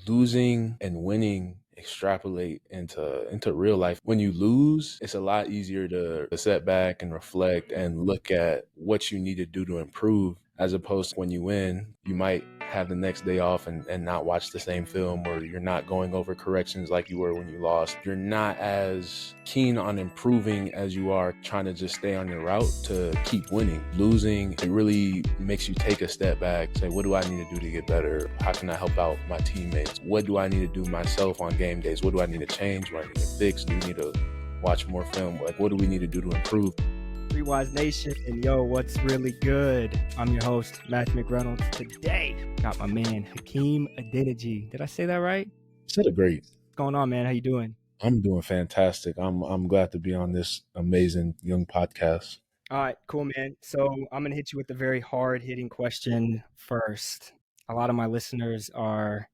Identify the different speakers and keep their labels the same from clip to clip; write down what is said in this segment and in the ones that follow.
Speaker 1: losing and winning extrapolate into real life. When you lose, it's a lot easier to set back and reflect and look at what you need to do to improve, as opposed to when you win, you might have the next day off and not watch the same film, or you're not going over corrections like you were when you lost. You're not as keen on improving as you are trying to just stay on your route to keep winning. Losing, it really makes you take a step back, say, what do I need to do to get better? How can I help out my teammates? What do I need to do myself on game days? What do I need to change? What do I need to fix? Do we need to watch more film? Like, what do we need to do to improve?
Speaker 2: Streetwise Nation, and yo, what's really good? I'm your host, Matthew McReynolds. Today, got my man, Hakeem Adeniji. Did I say that right?
Speaker 1: You said it great.
Speaker 2: What's going on, man? How you doing?
Speaker 1: I'm doing fantastic. I'm glad to be on this amazing young podcast.
Speaker 2: All right, cool, man. So I'm going to hit you with a very hard-hitting question first. A lot of my listeners are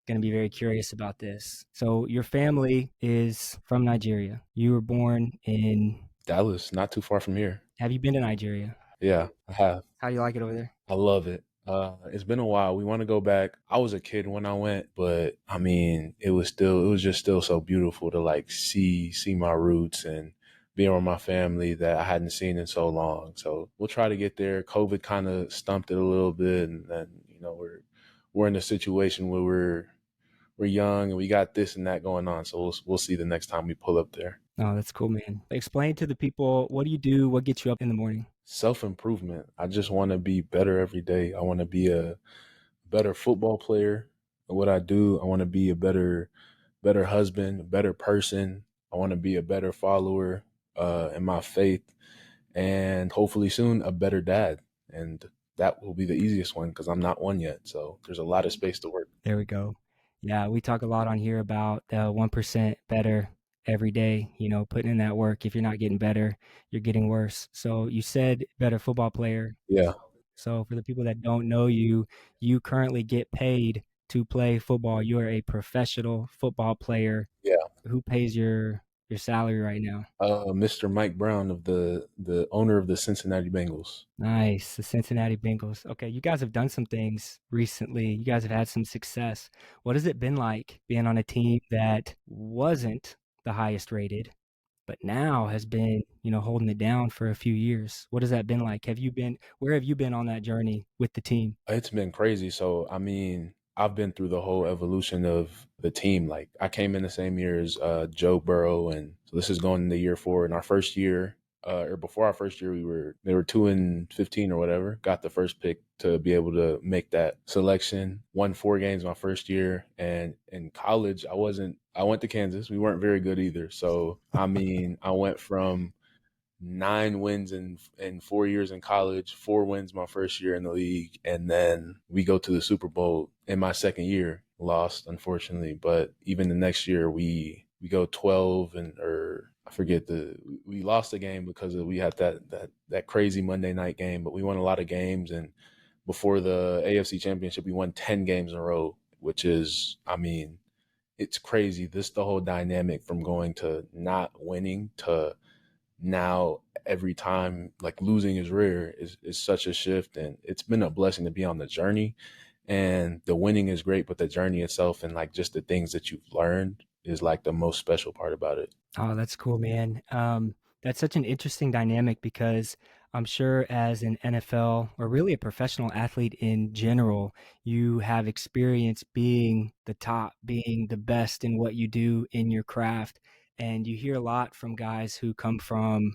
Speaker 2: going to be very curious about this. So your family is from Nigeria. You were born in
Speaker 1: Dallas, not too far from here.
Speaker 2: Have you been to Nigeria?
Speaker 1: Yeah, I have.
Speaker 2: How do you like it over there?
Speaker 1: I love it. It's been a while. We want to go back. I was a kid when I went, but I mean, it was just still so beautiful to like see my roots and be around my family that I hadn't seen in so long. So we'll try to get there. COVID kind of stumped it a little bit, and then we're in a situation where we're young and we got this and that going on. So we'll see the next time we pull up there.
Speaker 2: Oh, that's cool, man. Explain to the people, what do you do? What gets you up in the morning?
Speaker 1: Self-improvement. I just want to be better every day. I want to be a better football player at what I do. I want to be a better husband, a better person. I want to be a better follower in my faith, and hopefully soon a better dad. And that will be the easiest one because I'm not one yet. So there's a lot of space to work.
Speaker 2: There we go. Yeah, we talk a lot on here about the 1% better every day, putting in that work. If you're not getting better, you're getting worse. So you said better football player.
Speaker 1: Yeah.
Speaker 2: So for the people that don't know you, you currently get paid to play football. You are a professional football player.
Speaker 1: Yeah.
Speaker 2: Who pays your salary right now?
Speaker 1: Mr. Mike Brown, of the owner of the Cincinnati Bengals.
Speaker 2: Nice. The Cincinnati Bengals. Okay, you guys have done some things recently. You guys have had some success. What has it been like being on a team that wasn't the highest rated, but now has been, holding it down for a few years? What has that been like? Where have you been on that journey with the team?
Speaker 1: It's been crazy. So, I mean, I've been through the whole evolution of the team. Like, I came in the same year as Joe Burrow, and so this is going into year 4. In our first year, or before our first year, they were 2-15 or whatever. Got the first pick to be able to make that selection. Won 4 games my first year, and in college, I went to Kansas. We weren't very good either. So, I mean, I went from 9 wins in 4 years in college, 4 wins my first year in the league, and then we go to the Super Bowl in my second year. Lost, unfortunately, but even the next year we go 12 or I forget we lost the game because we had that crazy Monday night game, but we won a lot of games, and before the AFC Championship we won 10 games in a row, which is, I mean, it's crazy. The whole dynamic from going to not winning to now every time like losing is rare is such a shift, and it's been a blessing to be on the journey. And the winning is great, but the journey itself and like just the things that you've learned is like the most special part about it.
Speaker 2: Oh, that's cool, man. That's such an interesting dynamic because I'm sure as an NFL or really a professional athlete in general, you have experience being the top, being the best in what you do in your craft. And you hear a lot from guys who come from,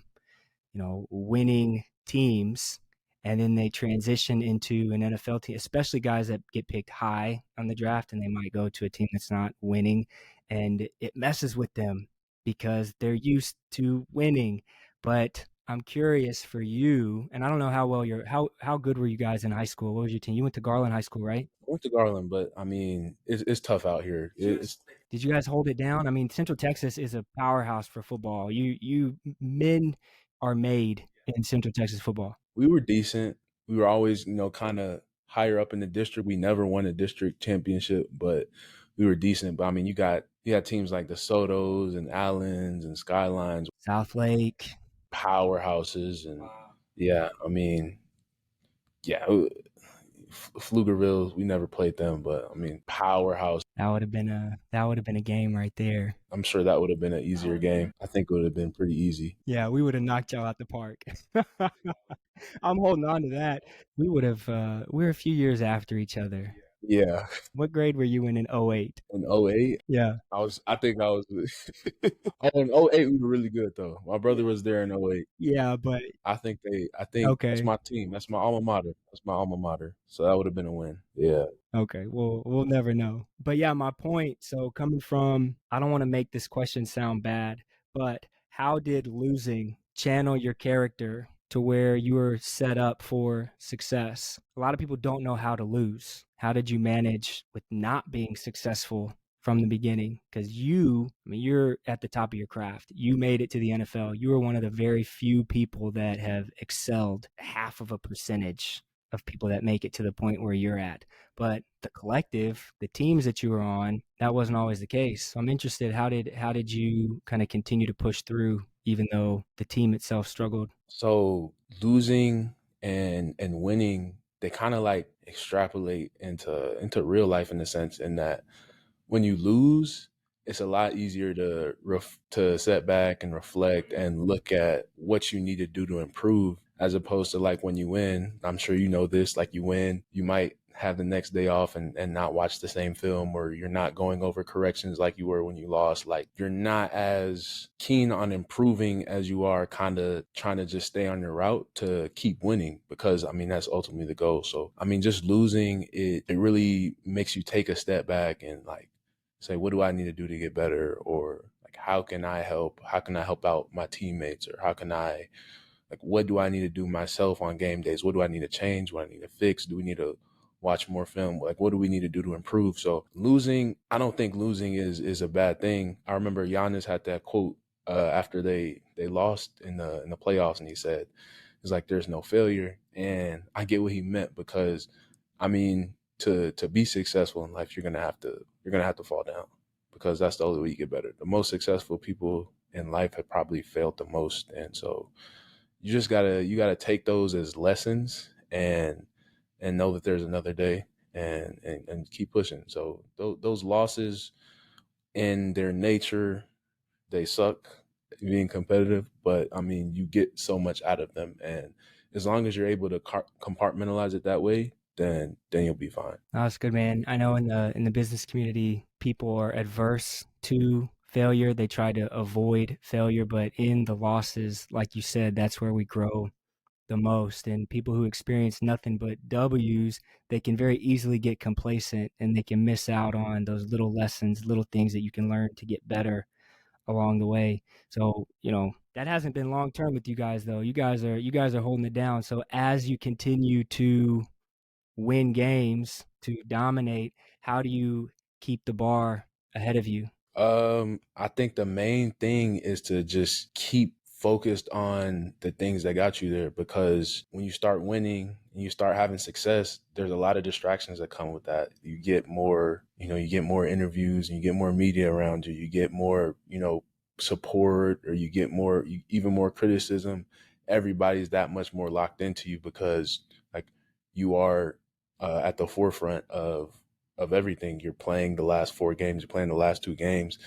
Speaker 2: winning teams, and then they transition into an NFL team, especially guys that get picked high on the draft and they might go to a team that's not winning, and it messes with them because they're used to winning. But I'm curious for you, and I don't know how good were you guys in high school? What was your team? You went to Garland High School, right?
Speaker 1: I went to Garland, but I mean, it's tough out here.
Speaker 2: Did you guys hold it down? I mean, Central Texas is a powerhouse for football. You men are made in Central Texas football.
Speaker 1: We were decent. We were always, kind of higher up in the district. We never won a district championship, but we were decent. But I mean, you got teams like the Sotos and Allens and Skylines,
Speaker 2: South Lake,
Speaker 1: powerhouses, and yeah, I mean, yeah, Pflugerville, we never played them, but I mean, powerhouse.
Speaker 2: That would have been a game right there.
Speaker 1: I'm sure that would have been an easier game. I think it would have been pretty easy.
Speaker 2: Yeah, we would have knocked y'all out the park. I'm holding on to that. We're a few years after each other.
Speaker 1: Yeah.
Speaker 2: What grade were you in '08?
Speaker 1: In '08,
Speaker 2: Yeah.
Speaker 1: I think I was, oh, in '08, we were really good though. My brother was there in '08.
Speaker 2: Yeah, but
Speaker 1: I think that's
Speaker 2: okay.
Speaker 1: my team. That's my alma mater. That's my alma mater. So that would have been a win. Yeah.
Speaker 2: Okay, we'll never know. But yeah, my point, so coming from, I don't want to make this question sound bad, but how did losing channel your character to where you were set up for success? A lot of people don't know how to lose. How did you manage with not being successful from the beginning? Because I mean, you're at the top of your craft. You made it to the NFL. You were one of the very few people that have excelled half of a percentage of people that make it to the point where you're at. But the collective, the teams that you were on, that wasn't always the case. So I'm interested, how did you kind of continue to push through even though the team itself struggled?
Speaker 1: So losing and winning, they kind of like extrapolate into real life in the sense in that when you lose, it's a lot easier to set back and reflect and look at what you need to do to improve, as opposed to like when you win. I'm sure you know this, like you win, you might have the next day off and not watch the same film, or you're not going over corrections like you were when you lost. Like you're not as keen on improving as you are kind of trying to just stay on your route to keep winning, because I mean that's ultimately the goal. So I mean, just losing it really makes you take a step back and like say, what do I need to do to get better? Or like, how can I help? How can I help out my teammates? Or how can I, like, what do I need to do myself on game days? What do I need to change? What I need to fix? Do we need to watch more film? Like, what do we need to do to improve? So losing, I don't think losing is a bad thing. I remember Giannis had that quote after they lost in the playoffs, and he said, "It's like there's no failure," and I get what he meant, because, I mean, to be successful in life, you're gonna have to fall down, because that's the only way you get better. The most successful people in life have probably failed the most, and so you gotta take those as lessons and know that there's another day, and keep pushing. So those losses in their nature, they suck, being competitive, but I mean you get so much out of them, and as long as you're able to compartmentalize it that way, then you'll be fine.
Speaker 2: That's good, man. I know in the business community, people are adverse to failure. They try to avoid failure, but in the losses, like you said, that's where we grow the most. And people who experience nothing but W's, they can very easily get complacent and they can miss out on those little lessons, little things that you can learn to get better along the way. So, that hasn't been long term with you guys though. You guys are holding it down. So as you continue to win games, to dominate, how do you keep the bar ahead of you?
Speaker 1: I think the main thing is to just keep focused on the things that got you there, because when you start winning and you start having success, there's a lot of distractions that come with that. You get more, you get more interviews, and you get more media around you. You get more, support, or you get more, even more criticism. Everybody's that much more locked into you, because like you are at the forefront of everything. You're playing the last 4 games, you're playing the last 2 games,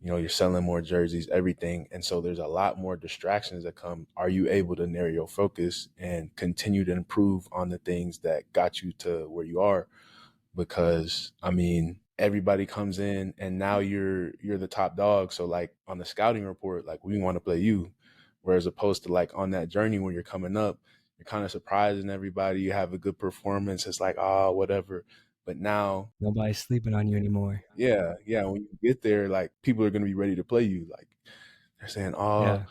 Speaker 1: you're selling more jerseys, everything. And so there's a lot more distractions that come. Are you able to narrow your focus and continue to improve on the things that got you to where you are? Because I mean, everybody comes in and now you're the top dog. So like on the scouting report, like we want to play you. Whereas opposed to like on that journey when you're coming up, you're kind of surprising everybody. You have a good performance. It's like, whatever. But now,
Speaker 2: Nobody's sleeping on you anymore.
Speaker 1: yeah, yeah, when you get there, like people are gonna be ready to play you. Like they're saying,
Speaker 2: Yeah.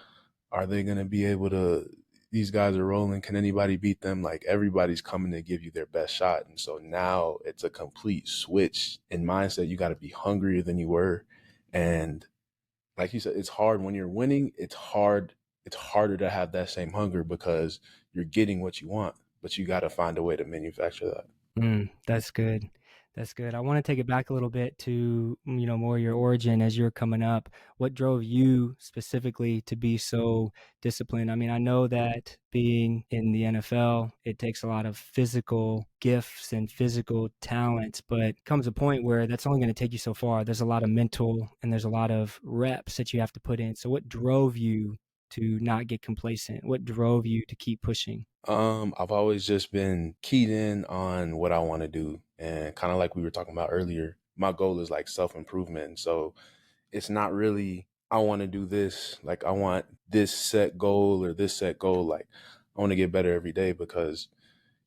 Speaker 1: are they gonna be able to? These guys are rolling. Can anybody beat them? Like everybody's coming to give you their best shot, and so now it's a complete switch in mindset. You got to be hungrier than you were, and like you said, it's hard when you're winning. It's hard. It's harder to have that same hunger because you're getting what you want, but you got to find a way to manufacture that.
Speaker 2: That's good. That's good. I want to take it back a little bit to, more your origin as you're coming up. What drove you specifically to be so disciplined? I mean, I know that being in the NFL, it takes a lot of physical gifts and physical talents, but comes a point where that's only going to take you so far. There's a lot of mental and there's a lot of reps that you have to put in. So what drove you to not get complacent? What drove you to keep pushing?
Speaker 1: I've always just been keyed in on what I want to do. And kind of like we were talking about earlier, my goal is like self-improvement. So it's not really, I want to do this, like I want this set goal or this set goal. Like I want to get better every day because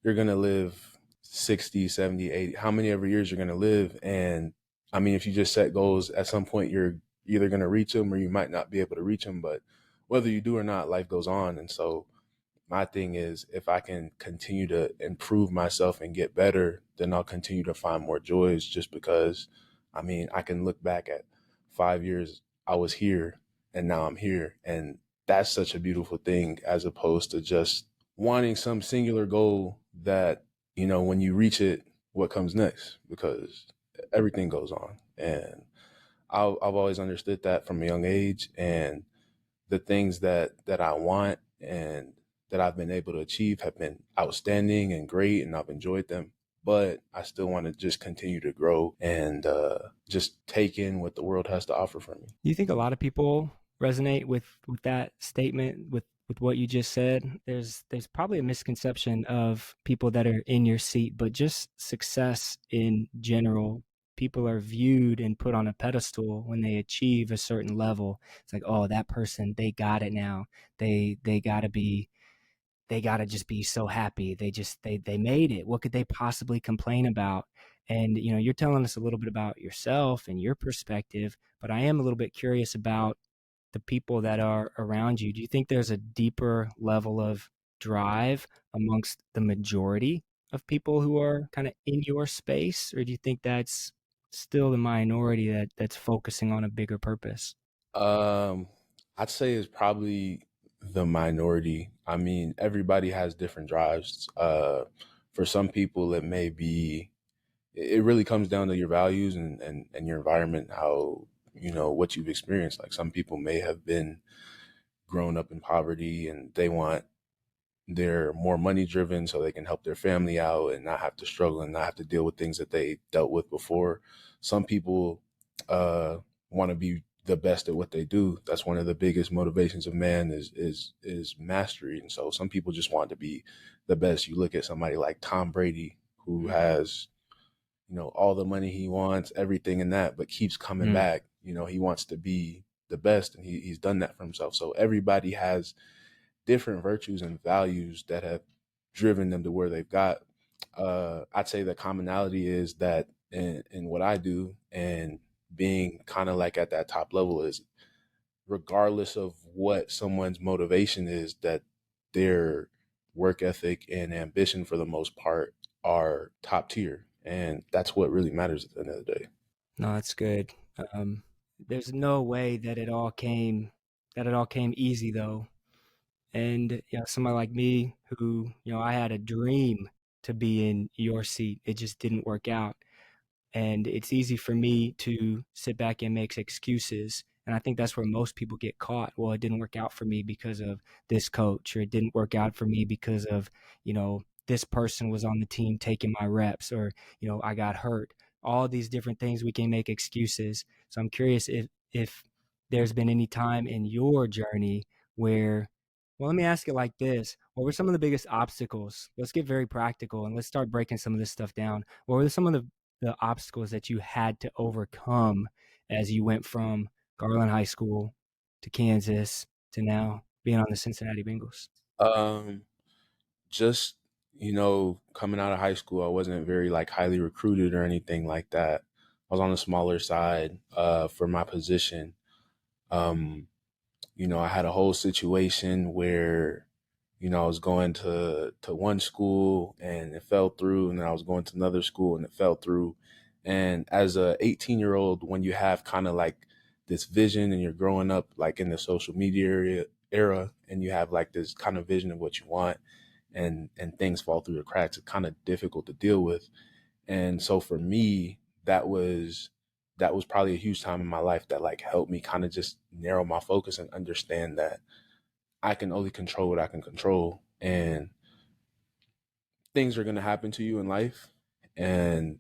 Speaker 1: you're going to live 60, 70, 80, how many ever years you're going to live. And I mean, if you just set goals, at some point you're either going to reach them or you might not be able to reach them. But whether you do or not, life goes on. And so my thing is if I can continue to improve myself and get better, then I'll continue to find more joys just because I mean, I can look back at 5 years I was here and now I'm here. And that's such a beautiful thing as opposed to just wanting some singular goal that, when you reach it, what comes next? Because everything goes on. And I've always understood that from a young age. And the things that I want and that I've been able to achieve have been outstanding and great, and I've enjoyed them. But I still want to just continue to grow and just take in what the world has to offer for me.
Speaker 2: Do you think a lot of people resonate with that statement, with what you just said? There's probably a misconception of people that are in your seat, but just success in general. People are viewed and put on a pedestal when they achieve a certain level. It's like, oh, that person, they got it now. They gotta be they got to just be so happy. They made it. What could they possibly complain about? And you're telling us a little bit about yourself and your perspective, but I am a little bit curious about the people that are around you. Do you think there's a deeper level of drive amongst the majority of people who are kind of in your space, or do you think that's still the minority that's focusing on a bigger purpose?
Speaker 1: Um, I'd say it's probably the minority. I mean, everybody has different drives. For some people, it may be, it really comes down to your values and your environment, how, what you've experienced. Like some people may have been grown up in poverty and they're more money driven so they can help their family out and not have to struggle and not have to deal with things that they dealt with before. Some people uh, want to be the best at what they do. That's one of the biggest motivations of man is mastery. And so some people just want to be the best. You look at somebody like Tom Brady who has, all the money he wants, everything in that, but keeps coming
Speaker 2: Mm,
Speaker 1: back. He wants to be the best and he's done that for himself. So everybody has different virtues and values that have driven them to where they've got. I'd say the commonality is that in what I do and being kind of like at that top level is regardless of what someone's motivation is, that their work ethic and ambition for the most part are top tier. And that's what really matters at the end of the day.
Speaker 2: no, that's good. Um, there's no way that it all came easy though. And somebody like me who, I had a dream to be in your seat. It just didn't work out. And it's easy for me to sit back and make excuses. And I think that's where most people get caught. Well, it didn't work out for me because of this coach, or it didn't work out for me because of, this person was on the team taking my reps, or, I got hurt. All these different things we can make excuses. So I'm curious if there's been any time in your journey where, well, let me ask it like this. What were some of the biggest obstacles? Let's get very practical and let's start breaking some of this stuff down. What were some of the obstacles that you had to overcome as you went from Garland High School to Kansas to now being on the Cincinnati Bengals?
Speaker 1: Um, just, coming out of high school, I wasn't very like highly recruited or anything like that. I was on the smaller side for my position. Um, I had a whole situation where, I was going to one school and it fell through, and then I was going to another school and it fell through. And as a 18-year-old, when you have kind of like this vision and you're growing up like in the social media era and you have like this kind of vision of what you want and things fall through the cracks, it's kind of difficult to deal with. And so for me, that was probably a huge time in my life that like helped me kind of just narrow my focus and understand that I can only control what I can control, and things are going to happen to you in life, and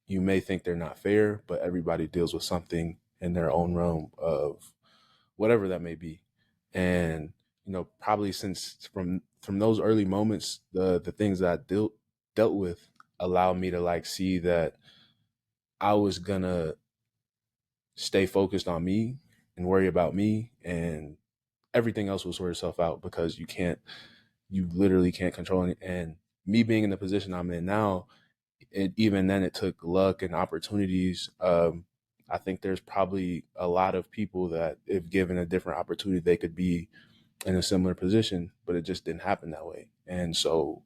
Speaker 1: you may think they're not fair, but everybody deals with something in their own realm of whatever that may be. And probably since from those early moments, the things that I dealt with allowed me to like see that I was gonna stay focused on me and worry about me, and everything else will sort itself out, because you literally can't control it. And me being in the position I'm in now, even then it took luck and opportunities. I think there's probably a lot of people that if given a different opportunity, they could be in a similar position, but it just didn't happen that way. And so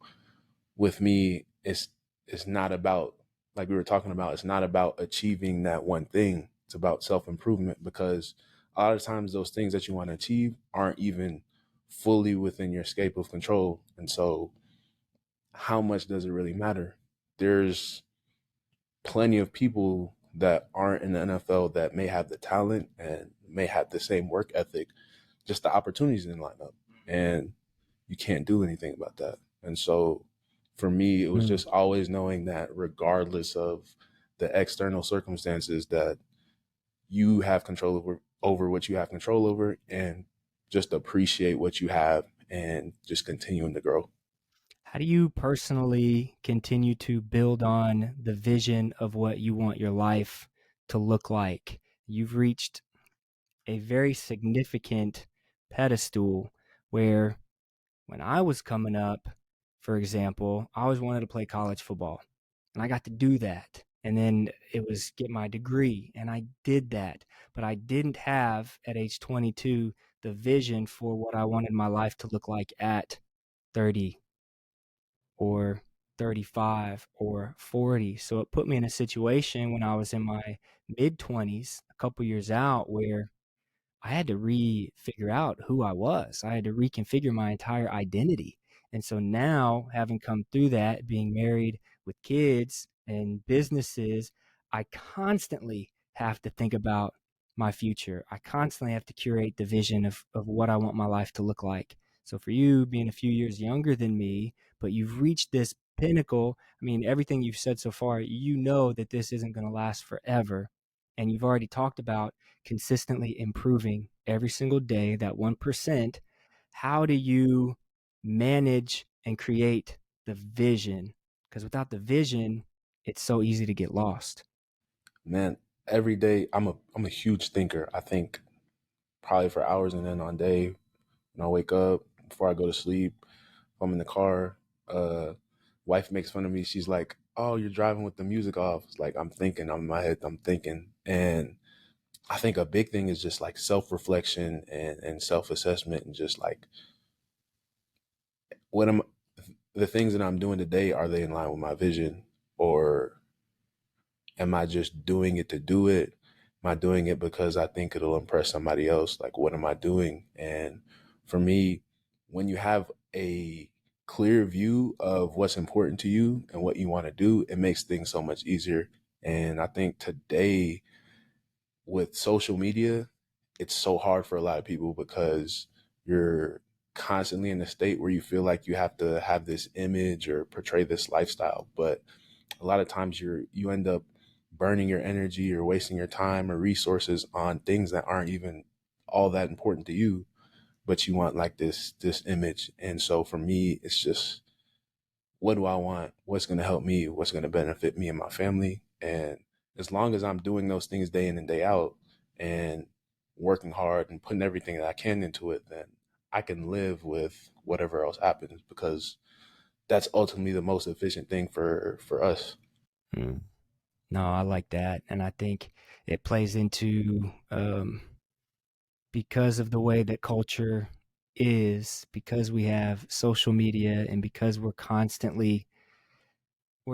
Speaker 1: with me, it's not about, like we were talking about, it's not about achieving that one thing. It's about self-improvement, because a lot of times those things that you want to achieve aren't even fully within your scope of control. And so how much does it really matter? There's plenty of people that aren't in the NFL that may have the talent and may have the same work ethic, just the opportunities didn't line up. And you can't do anything about that. And so for me, it was
Speaker 2: Mm.
Speaker 1: just always knowing that regardless of the external circumstances, that you have control over what you have control over, and just appreciate what you have and just continuing to grow.
Speaker 2: How do you personally continue to build on the vision of what you want your life to look like? You've reached a very significant pedestal where when I was coming up, for example, I always wanted to play college football, and I got to do that. And then it was get my degree, and I did that. But I didn't have at age 22 the vision for what I wanted my life to look like at 30 or 35 or 40. So it put me in a situation when I was in my mid 20s, a couple years out, where I had to figure out who I was. I had to reconfigure my entire identity. And so now, having come through that, being married with kids and businesses, I constantly have to think about my future. I constantly have to curate the vision of what I want my life to look like. So for you, being a few years younger than me, but you've reached this pinnacle, I mean, everything you've said so far, you know that this isn't going to last forever. And you've already talked about consistently improving every single day, that 1%. How do you manage and create the vision? Because without the vision, it's so easy to get lost.
Speaker 1: Man, every day I'm a huge thinker. I think probably for hours and then on day, when I wake up, before I go to sleep, if I'm in the car, uh wife makes fun of me. She's like, "Oh, you're driving with the music off." It's like I'm thinking, I'm in my head, I'm thinking. And I think a big thing is just like self-reflection and self-assessment, and just like, what am the things that I'm doing today, are they in line with my vision, or am I just doing it to do it? Am I doing it because I think it'll impress somebody else? Like, what am I doing? And for me, when you have a clear view of what's important to you and what you want to do, it makes things so much easier. And I think today with social media, it's so hard for a lot of people, because you're constantly in a state where you feel like you have to have this image or portray this lifestyle. But a lot of times you end up burning your energy or wasting your time or resources on things that aren't even all that important to you, but you want like this image. And so for me, it's just, what do I want? What's going to help me? What's going to benefit me and my family? And as long as I'm doing those things day in and day out, and working hard and putting everything that I can into it, then I can live with whatever else happens, because that's ultimately the most efficient thing for us.
Speaker 2: Hmm. No, I like that. And I think it plays into because of the way that culture is, because we have social media and because we're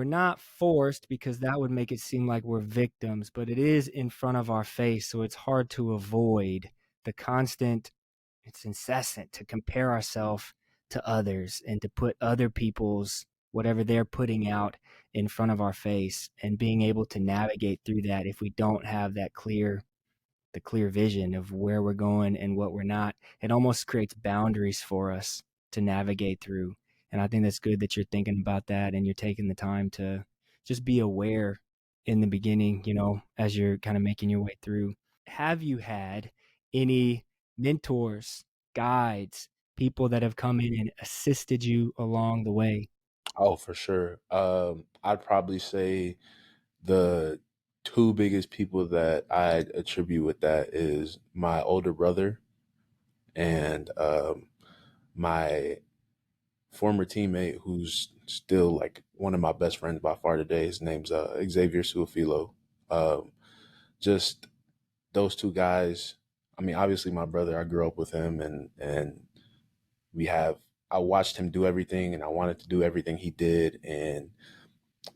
Speaker 2: not forced, because that would make it seem like we're victims, but it is in front of our face. So it's hard to avoid the constant, it's incessant to compare ourselves to others and to put other people's whatever they're putting out in front of our face, and being able to navigate through that if we don't have the clear vision of where we're going and what we're not, it almost creates boundaries for us to navigate through. And I think that's good that you're thinking about that and you're taking the time to just be aware in the beginning, as you're kind of making your way through. Have you had any mentors, guides, people that have come in and assisted you along the way?
Speaker 1: Oh, for sure. I'd probably say the two biggest people that I attribute with that is my older brother and my former teammate, who's still like one of my best friends by far today. His name's Xavier Suafilo. Um, just those two guys. I mean, obviously my brother, I grew up with him, and we have. I watched him do everything, and I wanted to do everything he did, and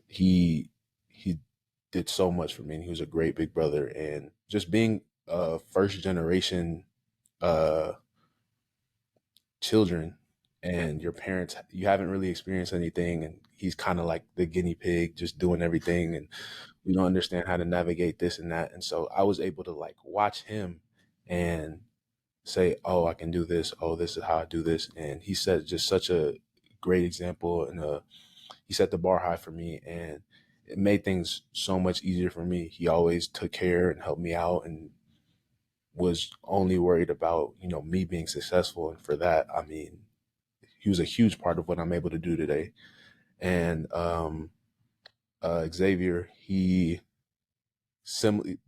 Speaker 1: he did so much for me. And he was a great big brother, and just being a first generation uh children, and your parents, you haven't really experienced anything, and he's kind of like the guinea pig just doing everything, and we don't understand how to navigate this and that. And so I was able to like watch him and say, oh, I can do this, oh, this is how I do this. And he set just such a great example, and he set the bar high for me, and it made things so much easier for me. He always took care and helped me out, and was only worried about, me being successful. And for that, I mean, he was a huge part of what I'm able to do today. And Xavier,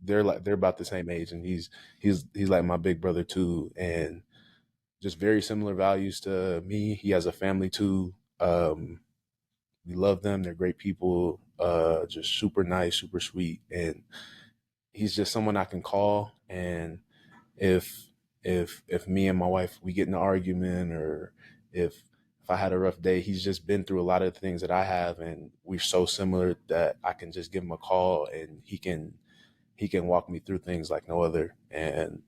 Speaker 1: they're about the same age, and he's like my big brother too, and just very similar values to me. He has a family too. We love them. They're great people. Just super nice, super sweet, and he's just someone I can call. And if if me and my wife we get in an argument, or if I had a rough day, he's just been through a lot of the things that I have, and we're so similar that I can just give him a call, and he can walk me through things like no other. And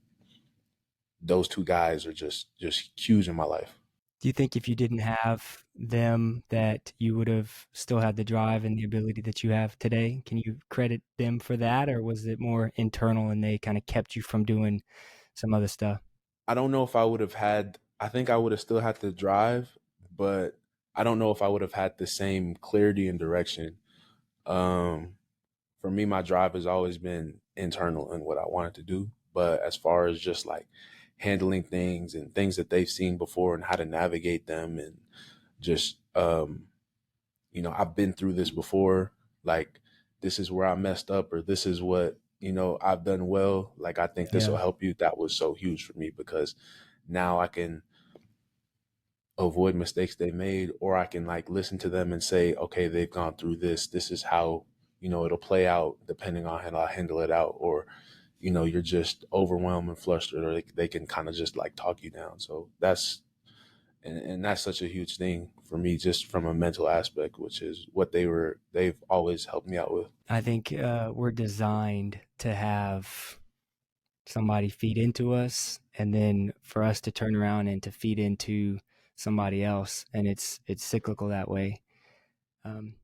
Speaker 1: those two guys are just huge in my life.
Speaker 2: Do you think if you didn't have them that you would have still had the drive and the ability that you have today? Can you credit them for that, or was it more internal and they kind of kept you from doing some other stuff?
Speaker 1: I don't know if I would have had. I think I would have still had to drive, but I don't know if I would have had the same clarity and direction. Um, for me, my drive has always been internal in what I wanted to do. But as far as just like handling things and things that they've seen before and how to navigate them, and just I've been through this before. Like, this is where I messed up, or this is what I've done well. Like, I think this will
Speaker 2: Yeah.
Speaker 1: help you. That was so huge for me, because now I can avoid mistakes they made, or I can like listen to them and say, okay, they've gone through this. This is how, it'll play out depending on how I handle it out. Or, you're just overwhelmed and flustered, or they can kind of just like talk you down. So and that's such a huge thing for me, just from a mental aspect, which is what they've always helped me out with.
Speaker 2: I think we're designed to have somebody feed into us, and then for us to turn around and to feed into somebody else, and it's cyclical that way.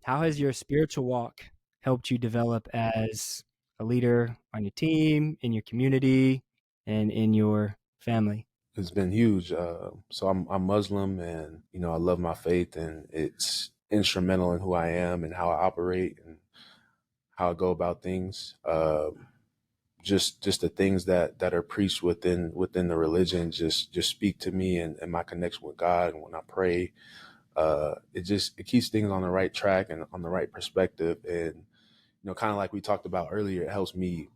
Speaker 2: How has your spiritual walk helped you develop as a leader on your team, in your community, and in your family?
Speaker 1: It's been huge. So I'm Muslim, and I love my faith, and it's instrumental in who I am and how I operate and how I go about things. Just the things that are preached within the religion just speak to me, and my connection with God. And when I pray, it keeps things on the right track and on the right perspective. And kind of like we talked about earlier, it helps me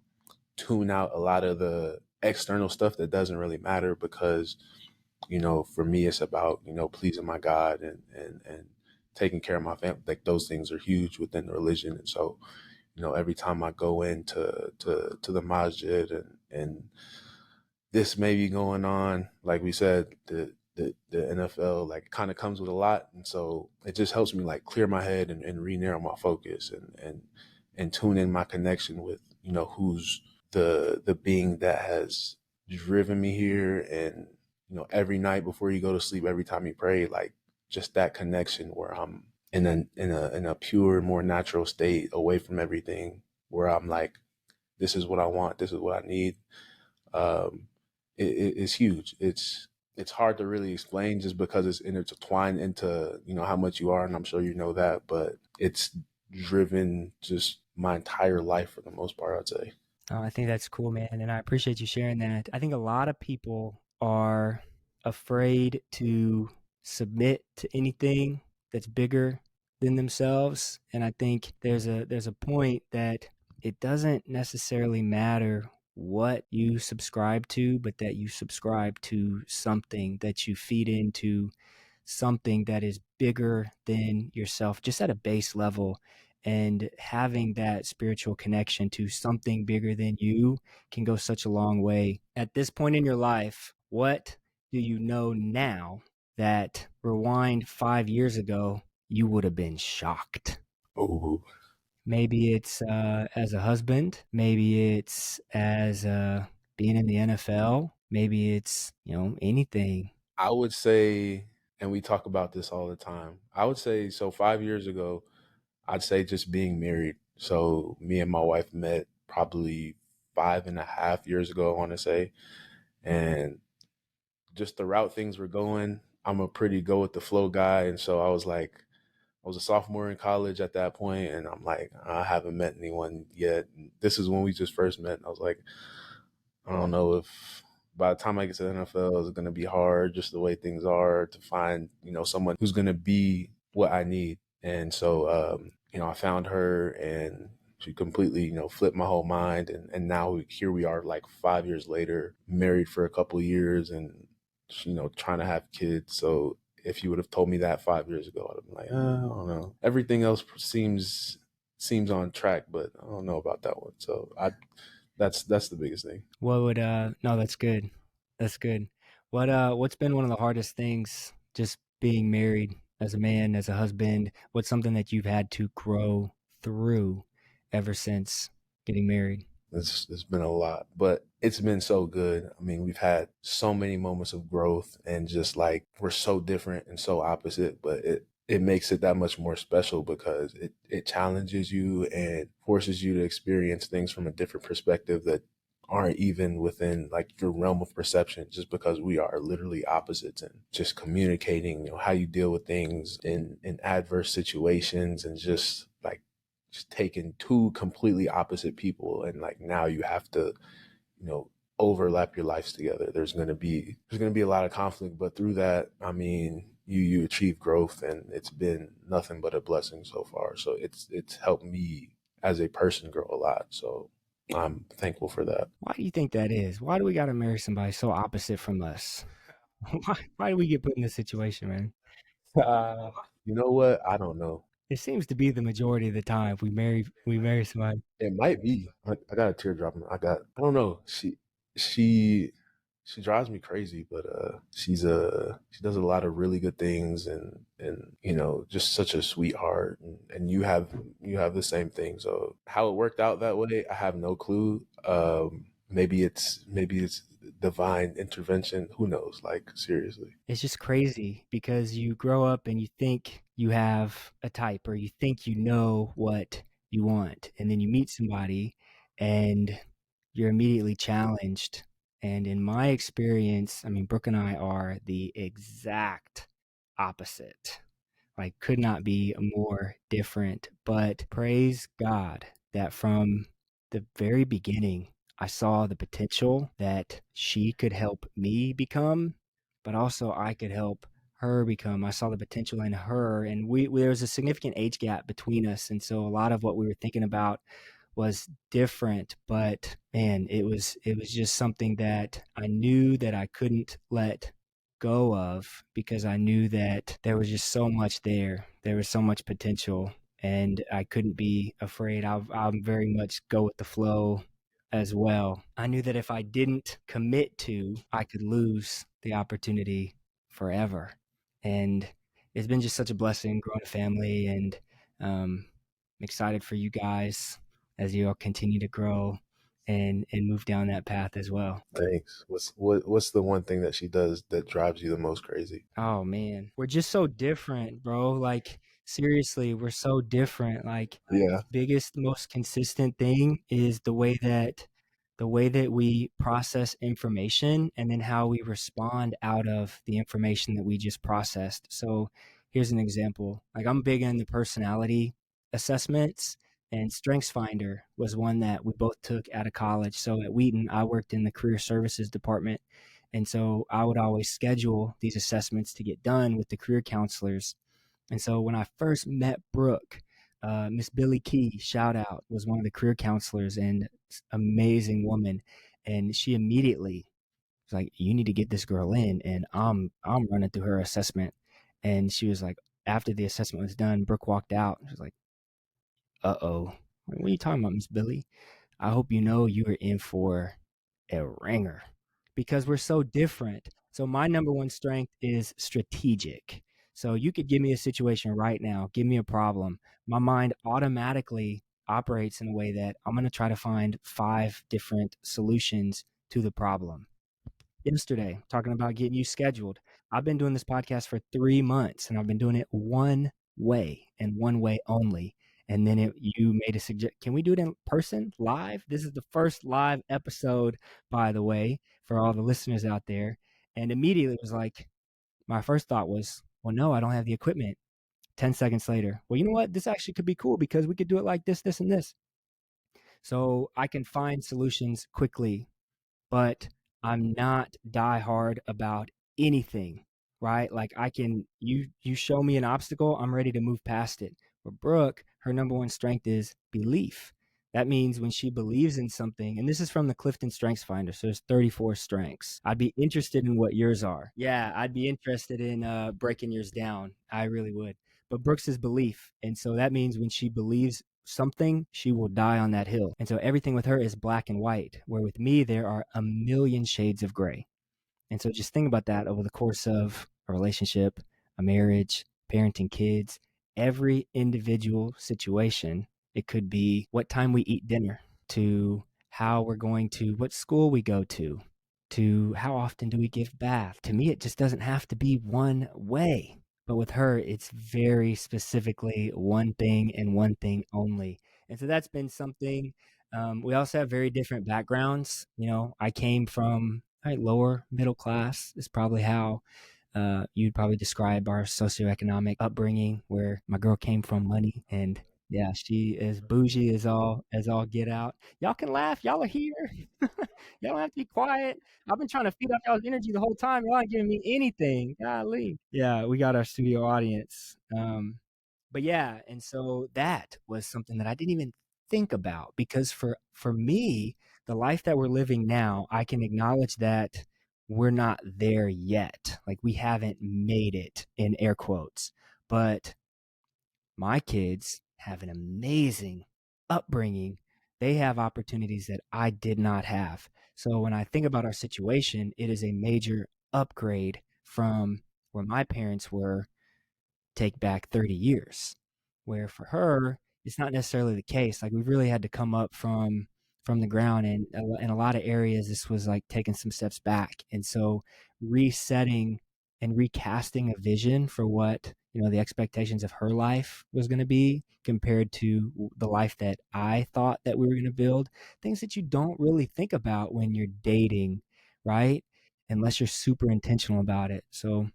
Speaker 1: tune out a lot of the external stuff that doesn't really matter, because for me, it's about, pleasing my God, and taking care of my family. Like, those things are huge within the religion. And so, every time I go into to the masjid, and this may be going on, like we said, the NFL like kind of comes with a lot. And so it just helps me like clear my head, and re-narrow my focus, and tune in my connection with, who's the being that has driven me here. And every night before you go to sleep, every time you pray, like, just that connection where I'm in a pure, more natural state, away from everything, where I'm like, this is what I want, this is what I need. Um, it's huge. It's hard to really explain just because it's intertwined into how much you are, and I'm sure you know that, but it's driven just my entire life for the most part, I'd say.
Speaker 2: Oh, I think that's cool, man, and I appreciate you sharing that. I think a lot of people are afraid to submit to anything that's bigger than themselves, and I think there's a point that it doesn't necessarily matter what you subscribe to, but that you subscribe to something, that you feed into something that is bigger than yourself, just at a base level. And having that spiritual connection to something bigger than you can go such a long way. At this point in your life, what do you know now that rewind 5 years ago, you would have been shocked?
Speaker 1: Ooh.
Speaker 2: Maybe it's as a husband, maybe it's as being in the NFL, maybe it's, anything.
Speaker 1: I would say, and we talk about this all the time, I would say, so 5 years ago, I'd say just being married. So me and my wife met probably 5.5 years ago, I want to say. And just the route things were going, I'm a pretty go with the flow guy. And so I was like, I was a sophomore in college at that point, and I'm like, I haven't met anyone yet. And this is when we just first met. And I was like, I don't know if by the time I get to the NFL, it's going to be hard, just the way things are, to find, someone who's going to be what I need. And so, I found her, and she completely, flipped my whole mind. And now here we are, like 5 years later, married for a couple of years, and, trying to have kids. So if you would have told me that 5 years ago, I'd have been like, I don't know. Everything else seems on track, but I don't know about that one. So that's the biggest thing.
Speaker 2: What would no, that's good. That's good. What's been one of the hardest things just being married as a man, as a husband? What's something that you've had to grow through ever since getting married?
Speaker 1: It's been a lot, but it's been so good. I mean, we've had so many moments of growth, and just like we're so different and so opposite, but it makes it that much more special because it challenges you and forces you to experience things from a different perspective that aren't even within like your realm of perception, just because we are literally opposites. And just communicating, how you deal with things in adverse situations, and just taking two completely opposite people, and like now you have to, you know, overlap your lives together. There's gonna be a lot of conflict, but through that, I mean, you achieve growth, and it's been nothing but a blessing so far. So it's helped me as a person grow a lot. So I'm thankful for that.
Speaker 2: Why do you think that is? Why do we got to marry somebody so opposite from us? Why do we get put in this situation, man?
Speaker 1: Uh, you know what? I don't know.
Speaker 2: It seems to be the majority of the time we marry somebody.
Speaker 1: It might be. I got a teardrop. I don't know. She she drives me crazy, but she does a lot of really good things, and just such a sweetheart, and you have the same thing. So how it worked out that way, I have no clue. Maybe it's divine intervention. Who knows? Like, seriously.
Speaker 2: It's just crazy because you grow up and you think you have a type or you think you know what you want. And then you meet somebody and you're immediately challenged. And in my experience, I mean, Brooke and I are the exact opposite. Like, could not be more different. But praise God that from the very beginning, I saw the potential that she could help me become, but also I could help her become. I saw the potential in her, and there was a significant age gap between us, and so a lot of what we were thinking about was different. But man, it was just something that I knew that I couldn't let go of because I knew that there was just so much there. There was so much potential, and I couldn't be afraid. I'm very much go with the flow as well. I knew that if I didn't commit to, I could lose the opportunity forever. And it's been just such a blessing growing a family, and I'm excited for you guys as you all continue to grow and move down that path as well.
Speaker 1: Thanks. What's the one thing that she does that drives you the most crazy?
Speaker 2: Oh man, we're just so different, bro. Like seriously, we're so different. Like,
Speaker 1: Yeah.
Speaker 2: biggest, most consistent thing is the way that we process information and then how we respond out of the information that we just processed. So here's an example. Like, I'm big in the personality assessments, and StrengthsFinder was one that we both took out of college. So at Wheaton, I worked in the career services department. And so I would always schedule these assessments to get done with the career counselors. And so when I first met Brooke, Miss Billy Key, shout out, was one of the career counselors, and amazing woman. And she immediately was like, "You need to get this girl in." And I'm running through her assessment, and she was like, after the assessment was done, Brooke walked out. She was like, "Uh-oh, what are you talking about, Miss Billy? I hope you know you are in for a ringer because we're so different." So my number one strength is strategic. So you could give me a situation right now, give me a problem. My mind automatically operates in a way that I'm going to try to find five different solutions to the problem. Yesterday, talking about getting you scheduled. I've been doing this podcast for 3 months, and I've been doing it one way and one way only. And then you made a suggestion. Can we do it in person, live? This is the first live episode, by the way, for all the listeners out there. And immediately it was like, my first thought was, well, no, I don't have the equipment. 10 seconds later, well, you know what? This actually could be cool because we could do it like this, and this. So I can find solutions quickly, but I'm not die hard about anything, right? Like, I can, you show me an obstacle, I'm ready to move past it. But Brooke, her number one strength is belief. That means when she believes in something, and this is from the Clifton Strengths Finder, so there's 34 strengths. I'd be interested in what yours are. Yeah, I'd be interested in breaking yours down. I really would. But Brooks is belief. And so that means when she believes something, she will die on that hill. And so everything with her is black and white, where with me, there are a million shades of gray. And so just think about that over the course of a relationship, a marriage, parenting kids, every individual situation. It could be what time we eat dinner, to how we're going to, what school we go to how often do we give bath. To me, it just doesn't have to be one way. But with her, it's very specifically one thing and one thing only. And so that's been something. We also have very different backgrounds. I came from lower middle class, is probably how you'd probably describe our socioeconomic upbringing, where my girl came from money, and yeah, she is bougie as all get out. Y'all can laugh. Y'all are here. Y'all don't have to be quiet. I've been trying to feed off y'all's energy the whole time. Y'all ain't giving me anything. Golly. Yeah, we got our studio audience. But yeah, and so that was something that I didn't even think about, because for me, the life that we're living now, I can acknowledge that we're not there yet. Like, we haven't made it, in air quotes. But my kids have an amazing upbringing. They have opportunities that I did not have. So when I think about our situation, it is a major upgrade from where my parents were, take back 30 years, where for her it's not necessarily the case. Like, we've really had to come up from the ground, and in a lot of areas this was like taking some steps back. And so resetting and recasting a vision for what the expectations of her life was going to be compared to the life that I thought that we were going to build, things that you don't really think about when you're dating, right? Unless you're super intentional about it. So